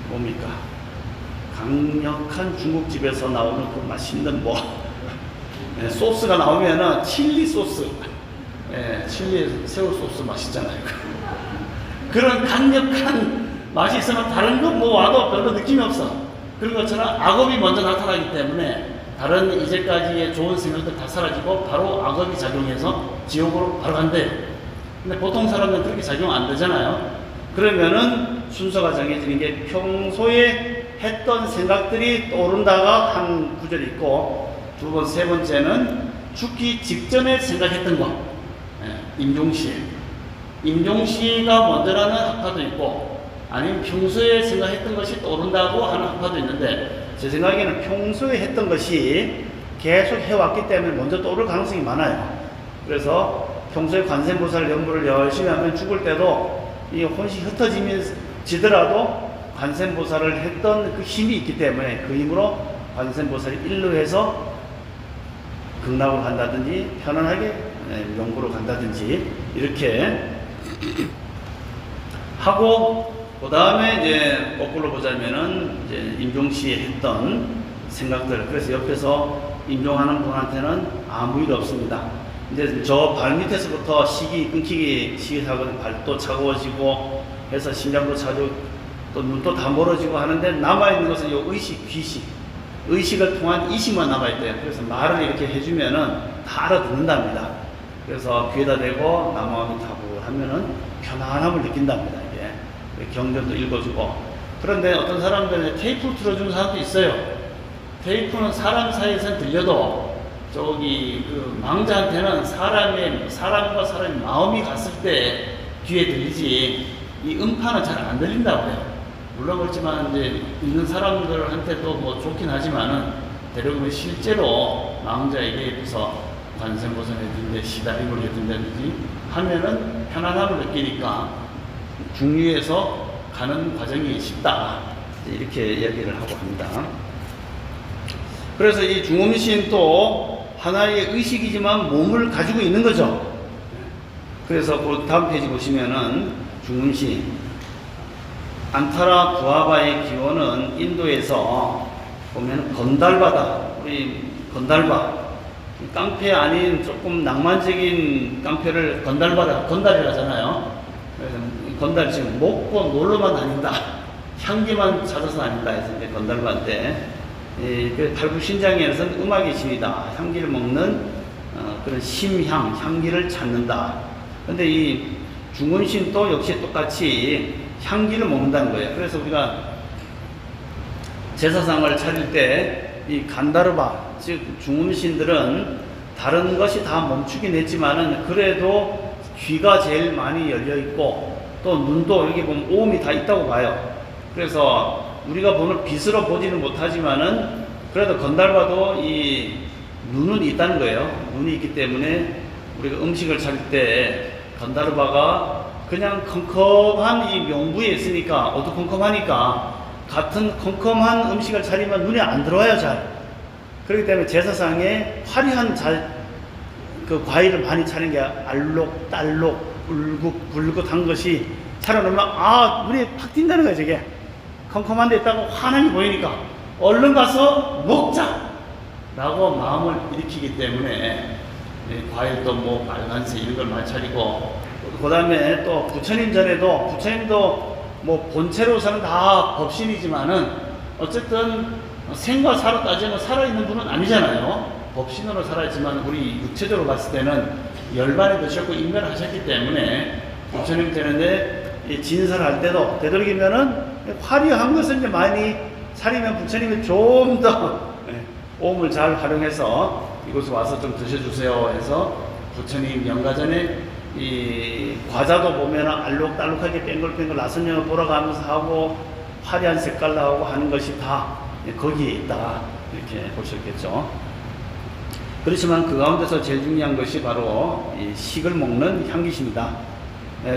뭡니까? 강력한 중국집에서 나오는 그 맛있는 소스가 나오면은 칠리 소스, 칠리 새우 소스 맛있잖아요. 그런 강력한 맛이 있으면 다른 거 뭐 와도 별로 느낌이 없어. 그런 것처럼 악업이 먼저 나타나기 때문에 다른 이제까지의 좋은 생각들 다 사라지고 바로 악업이 작용해서 지옥으로 바로 간대요. 근데 보통 사람들은 그렇게 작용 안 되잖아요. 그러면은 순서가 정해지는 게 평소에 했던 생각들이 떠오른다가 한 구절이 있고 두 번, 세 번째는 죽기 직전에 생각했던 거. 임종시가 먼저라는 학파도 있고 아니면 평소에 생각했던 것이 떠오른다고 하는 학파도 있는데 제 생각에는 평소에 했던 것이 계속 해왔기 때문에 먼저 떠오를 가능성이 많아요. 그래서 평소에 관세음보살 연구를 열심히 하면 죽을 때도 이 혼식 흩어지더라도 관세음보살을 했던 그 힘이 있기 때문에 그 힘으로 관세음보살이 일루해서 극락으로 간다든지 편안하게 명구로 간다든지 이렇게 하고 그 다음에 이제 거꾸로 보자면은 이제 임종시에 했던 생각들 그래서 옆에서 임종하는 분한테는 아무 일 없습니다. 이제 저 발 밑에서부터 식이 끊기기 시작하거든요. 발도 차가워지고 해서 심장도 차지고 또 눈도 다 멀어지고 하는데 남아있는 것은 요 의식, 귀식 의식을 통한 이식만 남아있대요. 그래서 말을 이렇게 해주면은 다 알아듣는답니다. 그래서 귀에다 대고 남아있는 타고 하면은 편안함을 느낀답니다. 이게 경전도 읽어주고. 그런데 어떤 사람들은 테이프를 틀어주는 사람도 있어요. 테이프는 사람 사이에서는 들려도 저기 그 망자한테는 사람과 사람의 마음이 갔을 때 귀에 들리지 이 음파는 잘 안 들린다고 해요. 물론 그렇지만 이제 있는 사람들한테도 뭐 좋긴 하지만은 대부분 실제로 망자에게 비해서 관세음보살에 든데 시다림을 해준다든지 하면은 편안함을 느끼니까 중류에서 가는 과정이 쉽다 이렇게 이야기를 하고 합니다. 그래서 이 중음신도 하나의 의식이지만 몸을 가지고 있는 거죠. 그래서 그 다음 페이지 보시면은 중음신 안타라 구아바의 기원은 인도에서 보면 건달바다. 우리 건달바. 깡패 아닌 조금 낭만적인 깡패를 건달바다, 건달이라 하잖아요. 그래서 건달 지금 먹고 놀러만 다닌다. 향기만 찾아서 다닌다 해서 이제 건달바인데, 그 탈북신장에서는 음악의 신이다. 향기를 먹는 그런 심향, 향기를 찾는다. 근데 이 중원신도 역시 똑같이 향기를 먹는다는 거예요. 그래서 우리가 제사상을 차릴 때 이 간다르바, 즉 중음신들은 다른 것이 다 멈추긴 했지만은 그래도 귀가 제일 많이 열려 있고 또 눈도 여기 보면 오음이 다 있다고 봐요. 그래서 우리가 보는 빛으로 보지는 못하지만은 그래도 건달바도 이 눈은 있다는 거예요. 눈이 있기 때문에 우리가 음식을 차릴 때 건달바가 그냥 컴컴한 이 명부에 있으니까 어두컴컴하니까 같은 컴컴한 음식을 차리면 눈에 안 들어와요. 잘. 그렇기 때문에 제사상에 화려한 그 과일을 많이 차리는 게 알록, 딸록, 불긋불긋한 것이 살아놓으면 아 눈에 팍 띈다는 거야. 저게 컴컴한 데 있다고 환하게 보이니까 얼른 가서 먹자 라고 마음을 일으키기 때문에 과일도 뭐 빨간색 이런 걸 많이 차리고, 그 다음에 또 부처님 전에도 부처님도 뭐 본체로서는 다 법신이지만은 어쨌든 생과 사로 따지면 살아있는 분은 아니잖아요. 법신으로 살아있지만 우리 육체적으로 봤을 때는 열반에 드셨고 인멸하셨기 때문에 부처님 되는데 진설할 때도 되도록이면은 화려한 것을 이제 많이 차리면 부처님이 좀 더 오음을 잘 활용해서 이곳에 와서 좀 드셔주세요 해서 부처님 영가전에 이 과자도 보면 알록달록하게 뺑글뺑글 나선녀 돌아가면서 하고 화려한 색깔 나오고 하는 것이 다 거기에 있다 이렇게 보셨겠죠. 그렇지만 그 가운데서 제일 중요한 것이 바로 이 식을 먹는 향기십니다.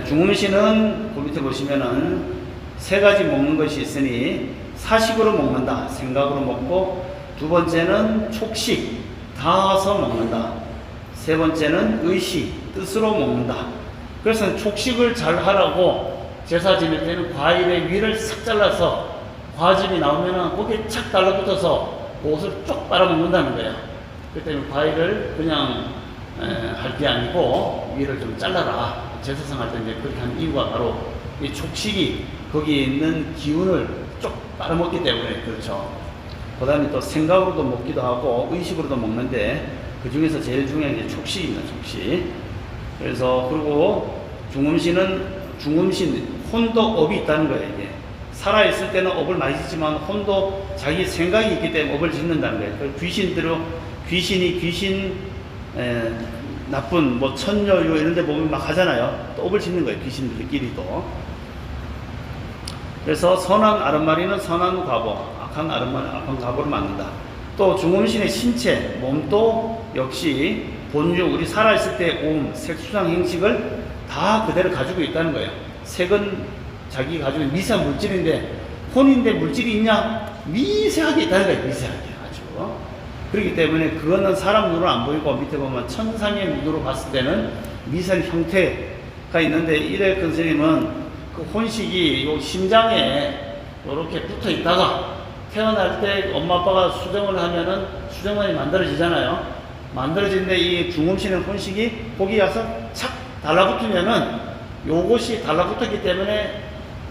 중음식은 그 밑에 보시면은 세 가지 먹는 것이 있으니 사식으로 먹는다, 생각으로 먹고, 두 번째는 촉식, 닿아서 먹는다, 세 번째는 의식, 뜻으로 먹는다. 그래서 촉식을 잘 하라고 제사 지낼 때는 과일의 위를 싹 잘라서 과즙이 나오면은 거기에 착 달라붙어서 그것을 쭉 빨아먹는다는 거예요. 그 때문에 과일을 그냥 할 게 아니고 위를 좀 잘라라. 제사상 할 때 이제 그렇게 한 이유가 바로 이 촉식이 거기에 있는 기운을 쭉 빨아먹기 때문에 그렇죠. 그 다음에 또 생각으로도 먹기도 하고 의식으로도 먹는데 그 중에서 제일 중요한 게 촉식입니다. 촉식. 그래서 그리고 중음신 혼도 업이 있다는 거예요. 이게 살아있을 때는 업을 많이 짓지만 혼도 자기 생각이 있기 때문에 업을 짓는다는 거예요. 귀신 나쁜 뭐 천녀유 이런 데 보면 막 하잖아요. 또 업을 짓는 거예요. 귀신들끼리도. 그래서 선한 아름마리는 선한 과보, 악한 아름마리는 악한 과보를 만든다. 또 중음신의 신체, 몸도 역시 본유, 우리 살아있을 때 옴, 색수상 행식을 다 그대로 가지고 있다는 거예요. 색은 자기 가지고 있는 미세한 물질인데 혼인데 물질이 있냐? 미세하게 있다는 거예요. 미세하게 아주. 그렇기 때문에 그거는 사람 눈으로 안 보이고 밑에 보면 천상의 눈으로 봤을 때는 미세한 형태가 있는데 이래 선생님은 그 혼식이 요 심장에 이렇게 붙어 있다가 태어날 때 엄마 아빠가 수정을 하면은 수정관이 만들어지잖아요. 만들어진데 이 중음신의 혼식이 거기 가서 착 달라붙으면은 요것이 달라붙었기 때문에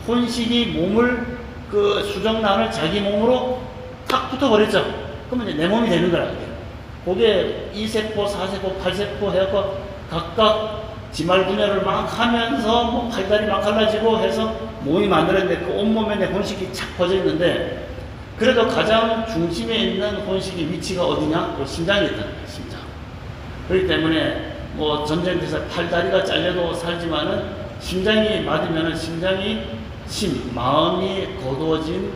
혼식이 몸을 그 수정란을 자기 몸으로 탁 붙어버렸죠. 그러면 이제 내 몸이 되는 거라. 그게 2세포, 4세포, 8세포 해갖고 각각 지말분열을 막 하면서 뭐 팔다리 막 갈라지고 해서 몸이 만들었는데 그 온몸에 내 혼식이 착 퍼져 있는데 그래도 가장 중심에 있는 혼식의 위치가 어디냐? 그 심장에 있다는 거예요. 심장. 그렇기 때문에 뭐 전쟁에서 팔다리가 잘려도 살지만은 심장이 맞으면은 심장이 마음이 거두어진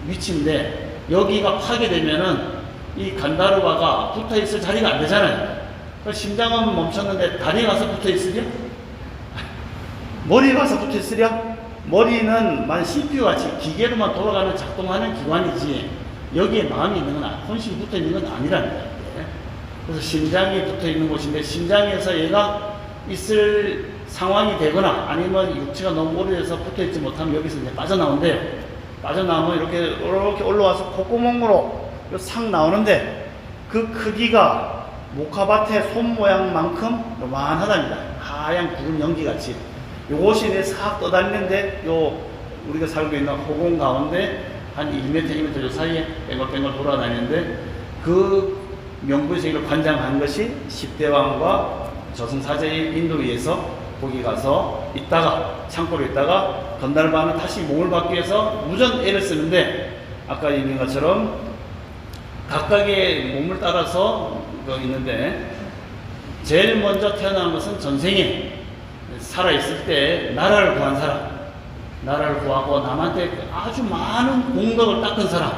위치인데 여기가 파괴되면은 이 간다르바가 붙어 있을 자리가 안 되잖아요. 심장은 멈췄는데 다리에 가서 붙어 있으랴? 머리에 가서 붙어 있으랴? 머리는 만 CPU 같이 기계로만 돌아가는 작동하는 기관이지 여기에 마음이 있는 건 혼식이 붙어 있는 건 아니라는 거예요. 그래서 심장이 붙어 있는 곳인데 심장에서 얘가 있을 상황이 되거나 아니면 육체가 너무 오래돼서 붙어 있지 못하면 여기서 이제 빠져나온대요. 빠져나오면 이렇게 올라와서 콧구멍으로 싹 나오는데 그 크기가 목화밭의 손 모양만큼 요만하답니다. 하얀 구름 연기 같이. 요것이 이제 싹 떠다니는데 요 우리가 살고 있는 호공 가운데 한 1m, 2m 요 사이에 뺑글뺑글 돌아다니는데 그 명부세계를 관장한 것이 10대왕과 저승사자의 인도위에서 거기 가서 있다가 창고로 있다가 건달바는 다시 몸을 받기 위해서 무전 애를 쓰는데 아까 얘기한 것처럼 각각의 몸을 따라서 있는데 제일 먼저 태어난 것은 전생에 살아있을 때 나라를 구한 사람, 나라를 구하고 남한테 아주 많은 공덕을 닦은 사람,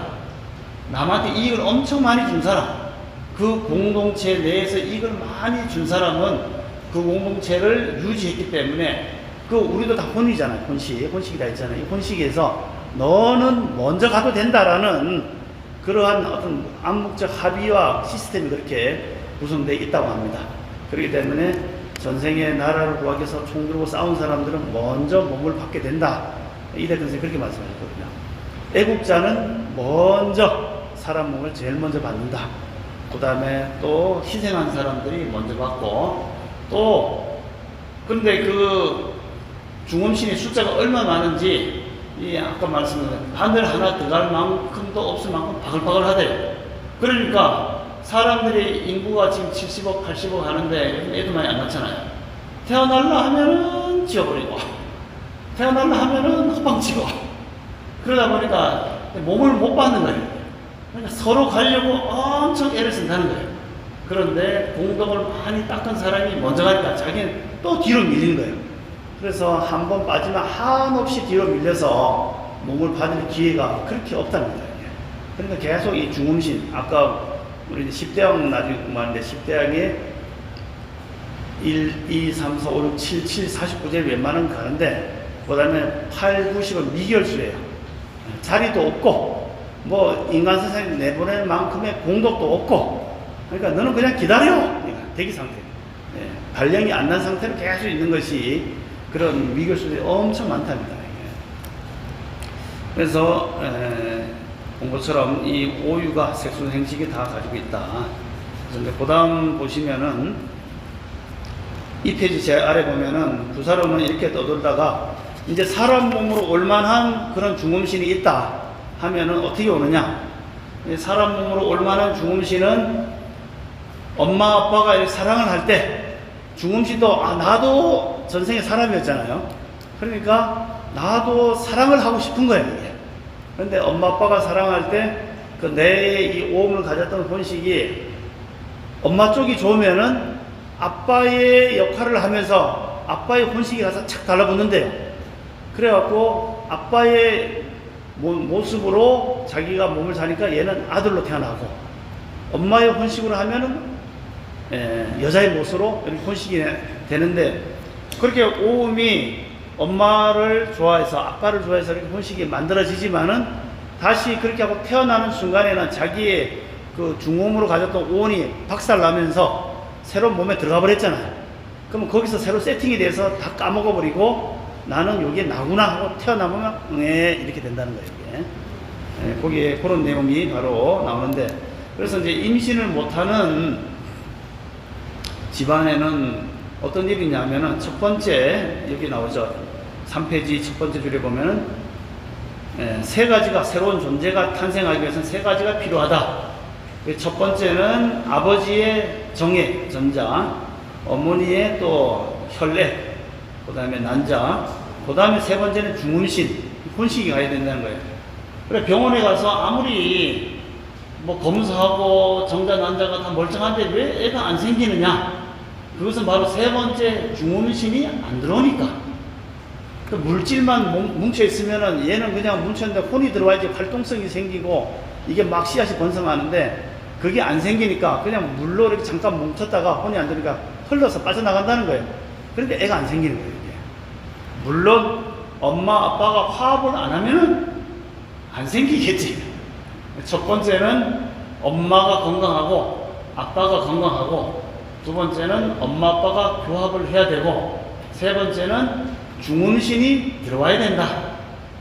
남한테 이익을 엄청 많이 준 사람, 그 공동체 내에서 이익을 많이 준 사람은 그 공동체를 유지했기 때문에 그 우리도 다 혼이잖아요. 혼식이 다 있잖아요. 이 혼식에서 너는 먼저 가도 된다라는 그러한 어떤 암묵적 합의와 시스템이 그렇게 구성되어 있다고 합니다. 그렇기 때문에 전생에 나라를 구하기 위해서 총 들고 싸운 사람들은 먼저 몸을 받게 된다. 이대근 선생님이 그렇게 말씀하셨거든요. 애국자는 먼저 사람 몸을 제일 먼저 받는다. 그 다음에 또 희생한 사람들이 먼저 받고, 또 근데 그 중음신의 숫자가 얼마 많은지 이 아까 말씀드린 바늘 하나 들어갈 만큼도 없을 만큼 바글바글 하대요. 그러니까 사람들이 인구가 지금 70억, 80억 하는데 요즘 애도 많이 안 낳잖아요. 태어날라 하면은 지어버리고, 태어날라 하면은 허방지고, 그러다 보니까 몸을 못 받는 거예요. 그러니까 서로 가려고 엄청 애를 쓴다는 거예요. 그런데 공덕을 많이 닦은 사람이 먼저 가니까 자기는 또 뒤로 밀리는 거예요. 그래서 한 번 빠지면 한없이 뒤로 밀려서 몸을 받을 기회가 그렇게 없답니다. 그러니까 계속 이 중음신, 아까 우리 10대왕 나중에 공부하는데 10대왕에 1, 2, 3, 4, 5, 6, 7, 7, 49제 웬만하면 가는데 그 다음에 8, 90은 미결수예요. 자리도 없고 뭐 인간 세상에 내보낼 만큼의 공덕도 없고, 그러니까 너는 그냥 기다려. 그러니까 대기 상태. 발령이 안 난 상태로 계속 있는 것이 그런 미결수들이 엄청 많답니다. 그래서 본 것처럼 이 오유가 색순 행식이 다 가지고 있다. 그래서 그 다음 보시면은 이 페이지 제 아래 보면은 부사로는 이렇게 떠돌다가 이제 사람 몸으로 올만한 그런 중음신이 있다 하면은 어떻게 오느냐? 사람 몸으로 올만한 중음신은 엄마 아빠가 이렇게 사랑을 할 때 중음신도 나도 전생에 사람이었잖아요. 그러니까 나도 사랑을 하고 싶은 거예요. 이게. 그런데 엄마 아빠가 사랑할 때 그 내 이 오음을 가졌던 본식이 엄마 쪽이 좋으면은 아빠의 역할을 하면서 아빠의 혼식이 가서 착 달라붙는데요. 그래갖고 아빠의 모습으로 자기가 몸을 사니까 얘는 아들로 태어나고, 엄마의 혼식으로 하면은 여자의 모습으로 이렇게 혼식이 되는데, 그렇게 오음이 엄마를 좋아해서 아빠를 좋아해서 이렇게 혼식이 만들어지지만은 다시 그렇게 하고 태어나는 순간에는 자기의 그 중음으로 가졌던 오온이 박살나면서 새로운 몸에 들어가 버렸잖아요. 그러면 거기서 새로 세팅이 돼서 다 까먹어 버리고 나는 여기에 나구나 하고 태어나보면 이렇게 된다는 거예요. 이게. 거기에 그런 내용이 바로 나오는데, 그래서 이제 임신을 못하는 집안에는 어떤 일이 있냐면은 첫 번째 여기 나오죠. 3페이지 첫 번째 줄에 보면은 세 가지가, 새로운 존재가 탄생하기 위해서는 세 가지가 필요하다. 첫 번째는 아버지의 정액, 전자, 어머니의 또 혈액, 그 다음에 난자, 그 다음에 세 번째는 중음신, 혼식이 가야 된다는 거예요. 그래 병원에 가서 아무리 뭐 검사하고 정자, 난자가 다 멀쩡한데 왜 애가 안 생기느냐? 그것은 바로 세 번째 중음신이 안 들어오니까. 그 물질만 뭉쳐 있으면은 얘는 그냥 뭉쳤는데 혼이 들어와야지 활동성이 생기고 이게 막 씨앗이 번성하는데, 그게 안 생기니까 그냥 물로 이렇게 잠깐 뭉쳤다가 혼이 안 들으니까 흘러서 빠져나간다는 거예요. 그러니까 애가 안 생기는 거예요, 이게. 물론 엄마 아빠가 화합을 안 하면은 안 생기겠지. 첫 번째는 엄마가 건강하고 아빠가 건강하고, 두 번째는 엄마 아빠가 교합을 해야 되고, 세 번째는 중음신이 들어와야 된다.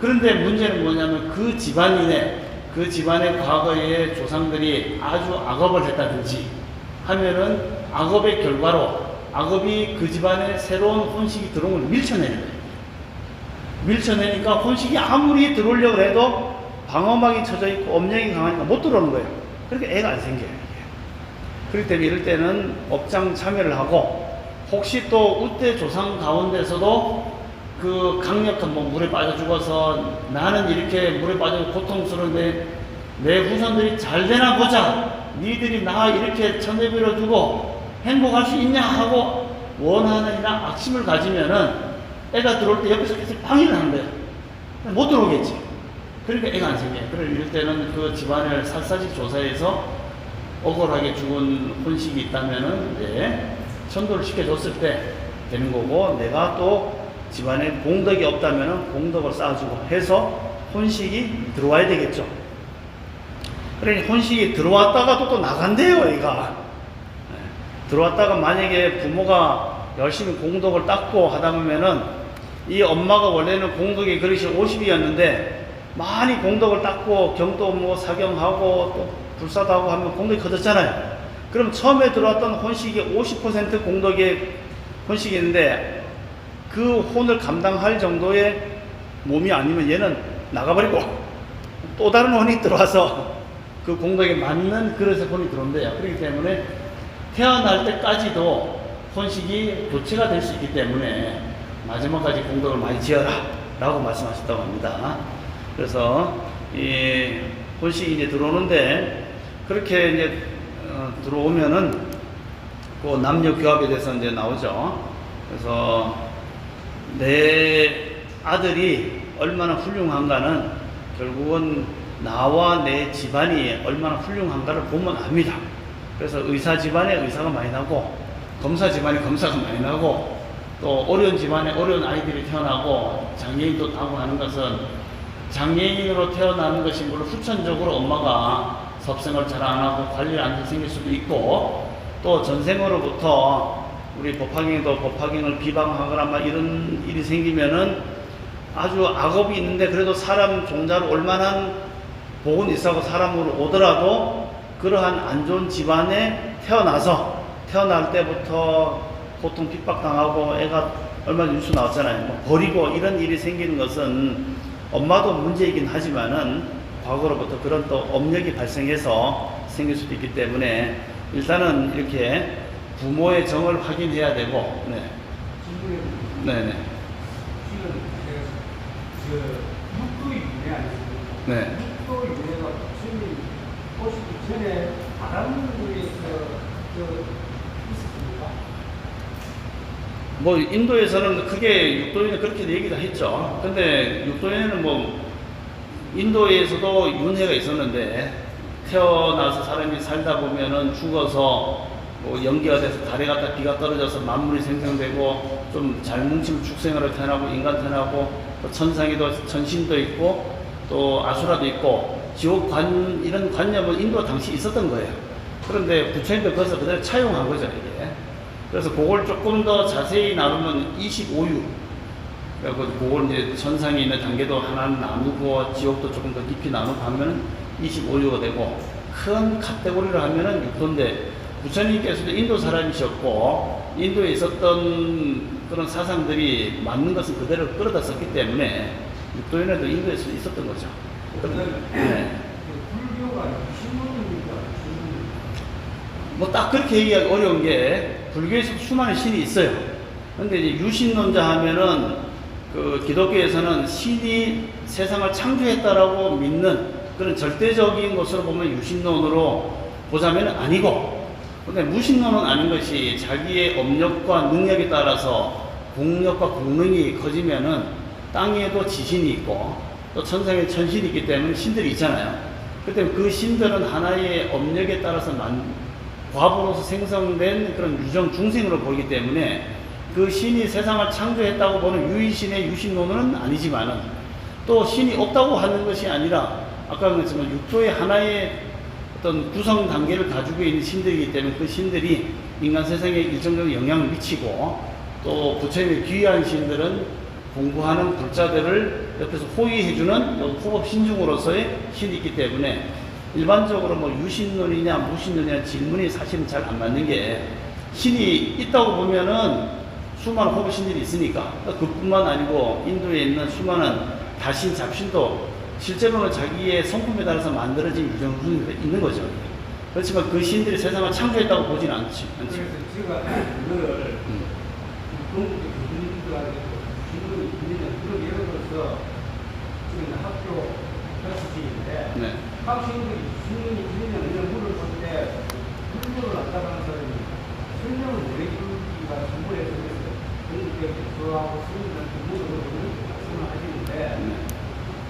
그런데 문제는 뭐냐면 그 집안의 과거의 조상들이 아주 악업을 했다든지 하면은 악업의 결과로 악업이 그 집안에 새로운 혼식이 들어온 걸 밀쳐내는 거예요. 밀쳐내니까 혼식이 아무리 들어오려고 해도 방어막이 쳐져 있고 엄력이 강하니까 못 들어오는 거예요. 그러니까 애가 안 생겨요. 그렇기 때문에 이럴 때는 업장 참여를 하고, 혹시 또 우대 조상 가운데서도 그 강력한 뭐 물에 빠져 죽어서 나는 이렇게 물에 빠져 고통스러운데 내 후손들이 잘 되나 보자, 니들이 나 이렇게 천대비로 두고 행복할 수 있냐 하고 원한이나 악심을 가지면은 애가 들어올 때 옆에서 계속 방해를 하는 거예요. 못 들어오겠지. 그러니까 애가 안 생겨요. 그래서 이럴 때는 그 집안을 샅샅이 조사해서 억울하게 죽은 혼식이 있다면은 이제 천도를 시켜줬을 때 되는 거고, 내가 또 집안에 공덕이 없다면은 공덕을 쌓아주고 해서 혼식이 들어와야 되겠죠. 그러니 혼식이 들어왔다가 또 나간대요, 얘가. 들어왔다가 만약에 부모가 열심히 공덕을 닦고 하다 보면은 이 엄마가 원래는 공덕의 그릇이 50이었는데 많이 공덕을 닦고 경도 뭐 사경하고 또 불사도 하고 하면 공덕이 커졌잖아요. 그럼 처음에 들어왔던 혼식이 50% 공덕의 혼식인데 그 혼을 감당할 정도의 몸이 아니면 얘는 나가버리고 또 다른 혼이 들어와서 그 공덕에 맞는 그릇에 혼이 들어온대요. 그렇기 때문에 태어날 때까지도 혼식이 교체가 될 수 있기 때문에 마지막까지 공덕을 많이 지어라 라고 말씀하셨다고 합니다. 그래서 이 혼식이 이제 들어오는데 그렇게 이제 들어오면은 그 남녀 교합에 대해서 이제 나오죠. 그래서 내 아들이 얼마나 훌륭한가는 결국은 나와 내 집안이 얼마나 훌륭한가를 보면 압니다. 그래서 의사 집안에 의사가 많이 나고 검사 집안에 검사가 많이 나고 또 어려운 집안에 어려운 아이들이 태어나고 장애인도 나고 하는 것은 장애인으로 태어나는 것이 물론 후천적으로 엄마가 섭생을 잘 안 하고 관리를 안 생길 수도 있고 또 전생으로부터 우리 법화경도 법화경을 비방하거나 막 이런 일이 생기면은 아주 악업이 있는데 그래도 사람 종자로 올만한 복은 있어서 사람으로 오더라도 그러한 안 좋은 집안에 태어나서 태어날 때부터 고통 핍박당하고 애가 얼마 전에 뉴스 나왔잖아요. 뭐 버리고 이런 일이 생기는 것은 엄마도 문제이긴 하지만은 과거로부터 그런 또 업력이 발생해서 생길 수도 있기 때문에 일단은 이렇게 부모의 정을 확인해야 되고, 네. 네네. 육도 유래 아니습니까? 네. 육도 유래가 부처님이 오시기 전에 바람국에서 있었습니까? 뭐 인도에서는 크게 육도인은 그렇게 얘기도 했죠. 근데 육도인은 뭐 인도에서도 윤회가 있었는데 태어나서 사람이 살다 보면은 죽어서 뭐 연기가 돼서 달에 갔다 비가 떨어져서 만물이 생성되고 좀 잘 뭉치면 축생으로 태어나고 인간 태어나고 또 천상에도 천신도 있고 또 아수라도 있고 지옥관 이런 관념은 인도 당시 있었던 거예요. 그런데 부처님도 거기서 그대로 차용한 거죠 이게. 그래서 그걸 조금 더 자세히 나누면 25유. 그리고 그걸 이제 천상에 있는 단계도 하나 나누고 지옥도 조금 더 깊이 나누고 하면 25유가 되고 큰 카테고리를 하면은 6도인데 부처님께서도 인도 사람이셨고 인도에 있었던 그런 사상들이 맞는 것은 그대로 끌어다 썼기 때문에 6도인에도 인도에서 있었던 거죠. 네. 불교가 신문입니까? 뭐 딱 그렇게 얘기하기 어려운 게 불교에서 수많은 신이 있어요. 근데 이제 유신론자 하면은 그 기독교에서는 신이 세상을 창조했다라고 믿는 그런 절대적인 것으로 보면 유신론으로 보자면 아니고, 근데 무신론은 아닌 것이 자기의 업력과 능력에 따라서 공력과 공능이 커지면은 땅에도 지신이 있고 또 천상에 천신이 있기 때문에 신들이 있잖아요. 그때 그 신들은 하나의 업력에 따라서 과부로서 생성된 그런 유정 중생으로 보이기 때문에 그 신이 세상을 창조했다고 보는 유의신의 유신론은 아니지만은 또 신이 없다고 하는 것이 아니라 아까 그랬지만 육도의 하나의 어떤 구성 단계를 가지고 있는 신들이기 때문에 그 신들이 인간 세상에 일정적인 영향을 미치고 또 부처님의 귀한 신들은 공부하는 불자들을 옆에서 호위해주는 호법 신중으로서의 신이 있기 때문에 일반적으로 뭐 유신론이냐 무신론이냐 질문이 사실은 잘 안 맞는 게 신이 있다고 보면은 수많은 호법 신들이 있으니까 그뿐만 아니고 인도에 있는 수많은 다신 잡신도 실제로는 자기의 성품에 따라서 만들어진 유정순이 있는 거죠. 그렇지만 그 신들이 세상을 창조했다고 보진 않지. 그래서 제가 그거를 동국의 교수님들한테 질문이 있는 그런 예를 들어서 지금 학교 교수진인데 네. 학생들이 질문이 있느냐 물을 볼 때 불교를 안다라는 사람이 설명을 못 해주기가 정부에서 그렇게 교수하고 스님들한테 물어보는 말씀을 하시는데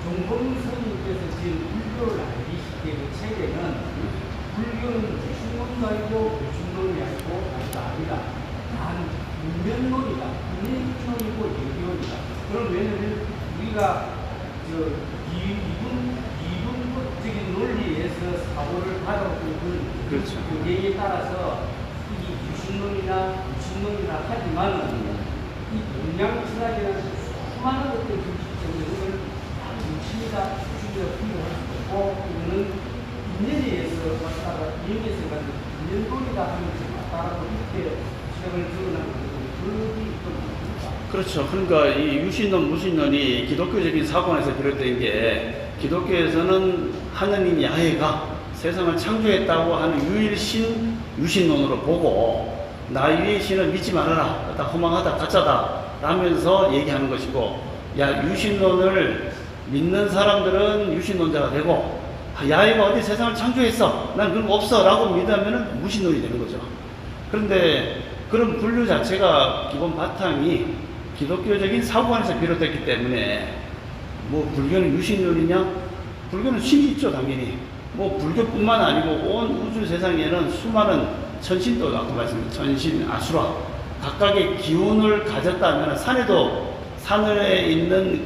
정범선님께서 지금 불교를 알기 쉽게 그 책에는 불교는 신론도 아니고 유신론이 아니고 아니다. 단 인면론이다. 인면론이고 예기론이다. 그럼 왜냐면 우리가 이분적인 논리에서 사고를 받아오고 있는 그렇죠. 그 얘기에 따라서 이 유신론이나 유신론 무신론이라 하지만 이 동양철학이라는 수많은 것들 때문에 이걸 무신이다, 무신이다 분류할 수 없고 이거는 인연에 의해서 왔다가 인연에 생각하는 인연론이다 하면서 왔다라고 이렇게 시작을 드러나는 그룹이 있거든요. 그렇죠. 그러니까 이 유신론, 무신론이 기독교적인 사고에서 비롯된 게 기독교에서는 하느님 야훼가 세상을 창조했다고 하는 유일신 유신론으로 보고 나 위의 신을 믿지 말아라. 다 허망하다, 가짜다 라면서 얘기하는 것이고 야 유신론을 믿는 사람들은 유신론자가 되고 야훼가 어디 세상을 창조했어. 난 그런 거 없어 라고 믿으면 무신론이 되는 거죠. 그런데 그런 분류 자체가 기본 바탕이 기독교적인 사고 안에서 비롯됐기 때문에 뭐 불교는 유신론이냐? 불교는 신이 있죠 당연히. 뭐 불교뿐만 아니고 온 우주 세상에는 수많은 천신도 아까 말씀드린 천신, 아수라 각각의 기운을 가졌다면 산에도 산에 있는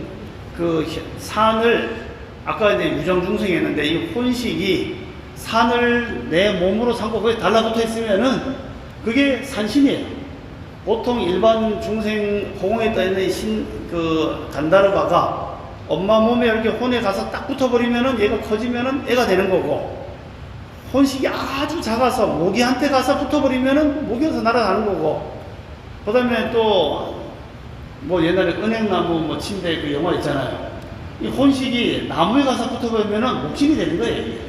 그 산을 아까 이제 유정중생이 했는데 이 혼식이 산을 내 몸으로 삼고 거기에 달라붙어 있으면은 그게 산신이에요. 보통 일반 중생 호공에 떠 있는 그 간다르바가 엄마 몸에 이렇게 혼에 가서 딱 붙어버리면은 얘가 커지면은 애가 되는 거고 혼식이 아주 작아서 모기한테 가서 붙어버리면은 모기에서 날아가는 거고 그 다음에 또 뭐 옛날에 은행나무 뭐 침대 그 영화 있잖아요. 이 혼식이 나무에 가서 붙어버리면은 목신이 되는 거예요. 이게.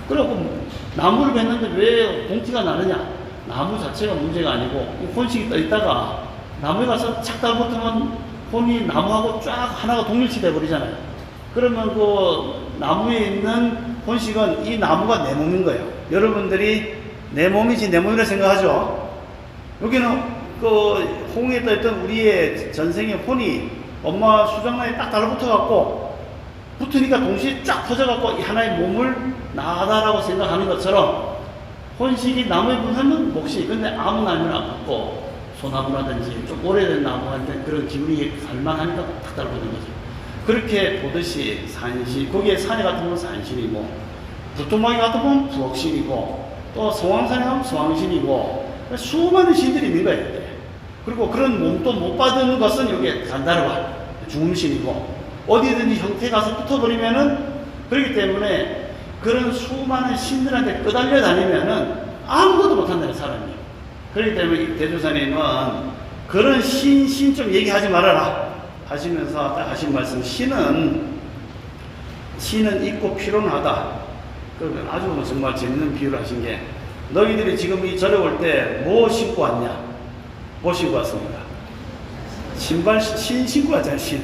그래갖고 나무를 뱉는데 왜 봉티가 나느냐? 나무 자체가 문제가 아니고 이 혼식이 떠 있다가 나무에 가서 착 달붙으면 혼이 나무하고 쫙 하나가 동일치 돼버리잖아요. 그러면 그 나무에 있는 혼식은 이 나무가 내 몸인 거예요. 여러분들이 내 몸이지 내 몸이라 생각하죠. 여기는 그 홍에 떠있던 우리의 전생의 혼이 엄마 수정란에 딱 달라붙어갖고 붙으니까 동시에 쫙 터져갖고 이 하나의 몸을 나다라고 생각하는 것처럼 혼식이 나무에 붙으면 몫이 근데 아무 나무나 붙고 소나무라든지 좀 오래된 나무한테 그런 기운이 살만하니까 탁 달라붙는 거죠. 그렇게 보듯이 산신, 거기에 산에 같은 건 산신이고 부뚜막이 같은 건 부엌신이고 또 성황산에 가면 성황신이고 수많은 신들이 있는 거예요. 그리고 그런 몸도 못 받은 것은 여기에 간다르바 중음신이고 어디든지 형태 가서 붙어버리면은 그렇기 때문에 그런 수많은 신들한테 끄달려 다니면은 아무것도 못한다는 사람이. 그렇기 때문에 대조사님은 그런 신 좀 얘기하지 말아라 하시면서 딱 하신 말씀 신은 있고 필요하다. 아주 정말 재밌는 비유를 하신 게 너희들이 지금 이 절에 올 때 뭐 신고 왔냐? 뭐 신고 왔습니다. 신발 신고 왔잖아요. 신.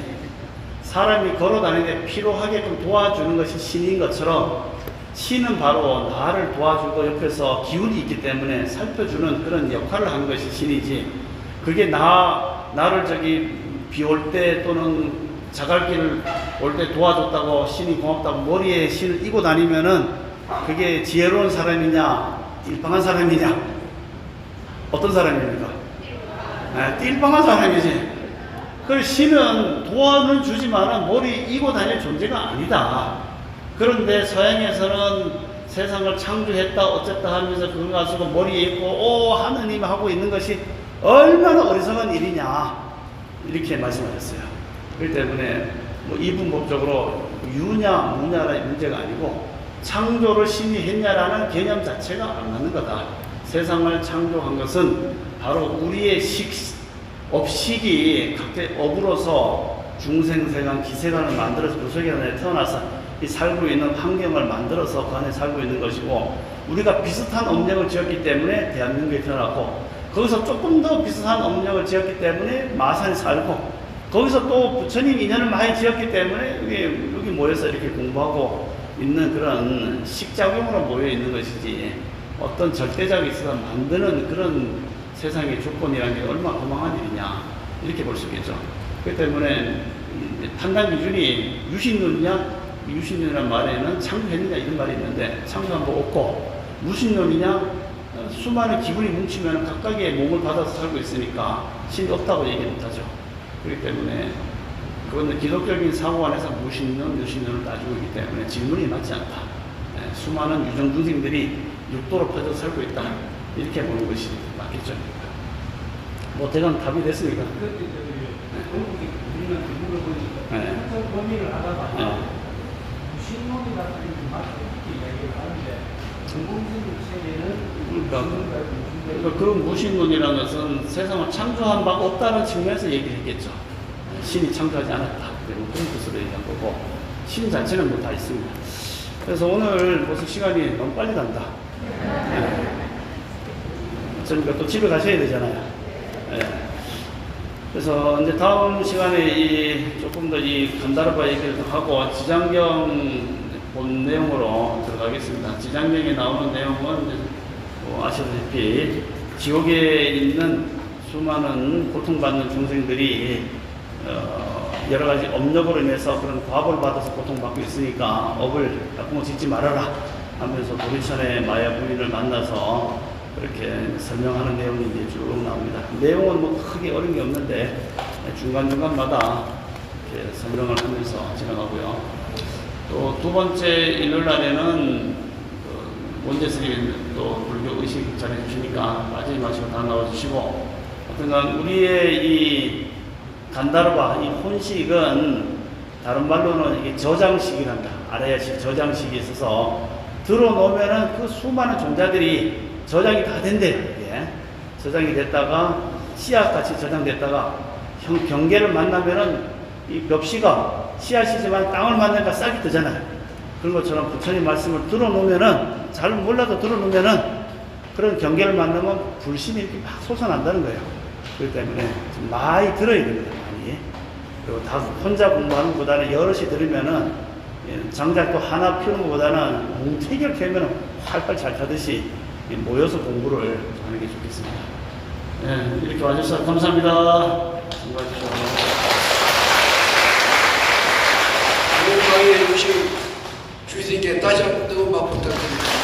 사람이 걸어 다니는데 필요하게끔 도와주는 것이 신인 것처럼 신은 바로 나를 도와주고 옆에서 기운이 있기 때문에 살펴주는 그런 역할을 하는 것이 신이지. 그게 나를 저기 비 올 때 또는 자갈길 올 때 도와줬다고 신이 고맙다고 머리에 신을 이고 다니면은 그게 지혜로운 사람이냐 띨빵한 사람이냐 어떤 사람입니까? 띨빵한 사람이지. 그 신은 도와는 주지만은 머리 이고 다닐 존재가 아니다. 그런데 서양에서는 세상을 창조했다 어쨌다 하면서 그걸 가지고 머리에 있고 오 하느님 하고 있는 것이 얼마나 어리석은 일이냐 이렇게 말씀하셨어요. 그렇기 때문에 뭐 이분법적으로 유냐 무냐의 문제가 아니고 창조를 신이 했냐라는 개념 자체가 안 맞는 거다. 세상을 창조한 것은 바로 우리의 업식이 각각 업으로서 중생세간 기세간을 만들어서 무속에 태어나서 이 살고 있는 환경을 만들어서 그 안에 살고 있는 것이고 우리가 비슷한 업력을 지었기 때문에 대한민국에 태어났고 거기서 조금 더 비슷한 업력을 지었기 때문에 마산에 살고 거기서 또 부처님 인연을 많이 지었기 때문에 여기 모여서 이렇게 공부하고 있는 그런 식작용으로 모여 있는 것이지 어떤 절대적이 있어서 만드는 그런 세상의 조건이라는 게 얼마나 허망한 일이냐 이렇게 볼 수 있겠죠. 그렇기 때문에 판단 기준이 유신론이냐 유신론이라는 말에는 창조했느냐 이런 말이 있는데 창조한 거 없고 무신론이냐 수많은 기분이 뭉치면 각각의 몸을 받아서 살고 있으니까 신이 없다고 얘기 못하죠. 그렇기 때문에 그거는 기독교적인 사고 안에서 무신론, 유신론을 따지고 있기 때문에 질문이 맞지 않다. 수많은 유정중생들이 육도로 퍼져 살고 있다. 이렇게 보는 것이 맞겠죠. 뭐 대강 답이 됐습니까? 그때 전국에 우리는 물어보니까 네. 한참 고민을 하다가 네. 무신론이라는 게 맞다 이렇게 이야기를 하는데 정공신 체계는 그러니까 그 무신론이라는 것은 세상을 창조한 바가 없다는 측면에서 얘기를 했겠죠. 신이 창조하지 않았다. 그런 뜻으로 얘기한 거고 신 자체는 뭐 다 있습니다. 그래서 오늘 벌써 시간이 너무 빨리 간다. 그러니까 또 집에 가셔야 되잖아요. 네. 그래서 이제 다음 시간에 조금 더 이 간다르바 얘기를 더 하고 지장경 본 내용으로 들어가겠습니다. 지장경에 나오는 내용은 이제 뭐 아시다시피 지옥에 있는 수많은 고통받는 중생들이 여러 가지 업력으로 인해서 그런 과보를 받아서 고통받고 있으니까 업을 나쁜 거 짓지 말아라 하면서 도리천의 마야 부인을 만나서 그렇게 설명하는 내용이 이제 쭉 나옵니다. 내용은 뭐 크게 어려운 게 없는데 중간중간마다 이렇게 설명을 하면서 진행하고요. 또 두 번째 일요일 날에는 원재 스님이 또 불교 의식 전해 주시니까 빠지지 마시고 다 나와주시고, 하여튼간 우리의 이 간다르바, 이 혼식은 다른 말로는 이게 저장식이란다. 알아야식 저장식이 있어서 들어놓으면은 그 수많은 종자들이 저장이 다 된대요. 이게 저장이 됐다가 씨앗같이 저장됐다가 경계를 만나면은 이 벽시가 씨앗이지만 땅을 만나니까 싹이 뜨잖아요. 그런 것처럼 부처님 말씀을 들어놓으면은 잘 몰라도 들어놓으면은 그런 경계를 만나면 불신이 이렇게 막 솟아난다는 거예요. 그렇기 때문에 좀 많이 들어야 됩니다. 많이. 그리고 다 혼자 공부하는 것보다는 여럿이 들으면은 장작 또 하나 피우는 것보다는 뭉태기를 펴면은 활발 잘 타듯이 모여서 공부를 하는 게 좋겠습니다. 네, 이렇게 와주셔서 감사합니다. 수고하십시오. 오늘 강의해 주신 주님께 다시 한번 뜨거운 박 부탁드립니다.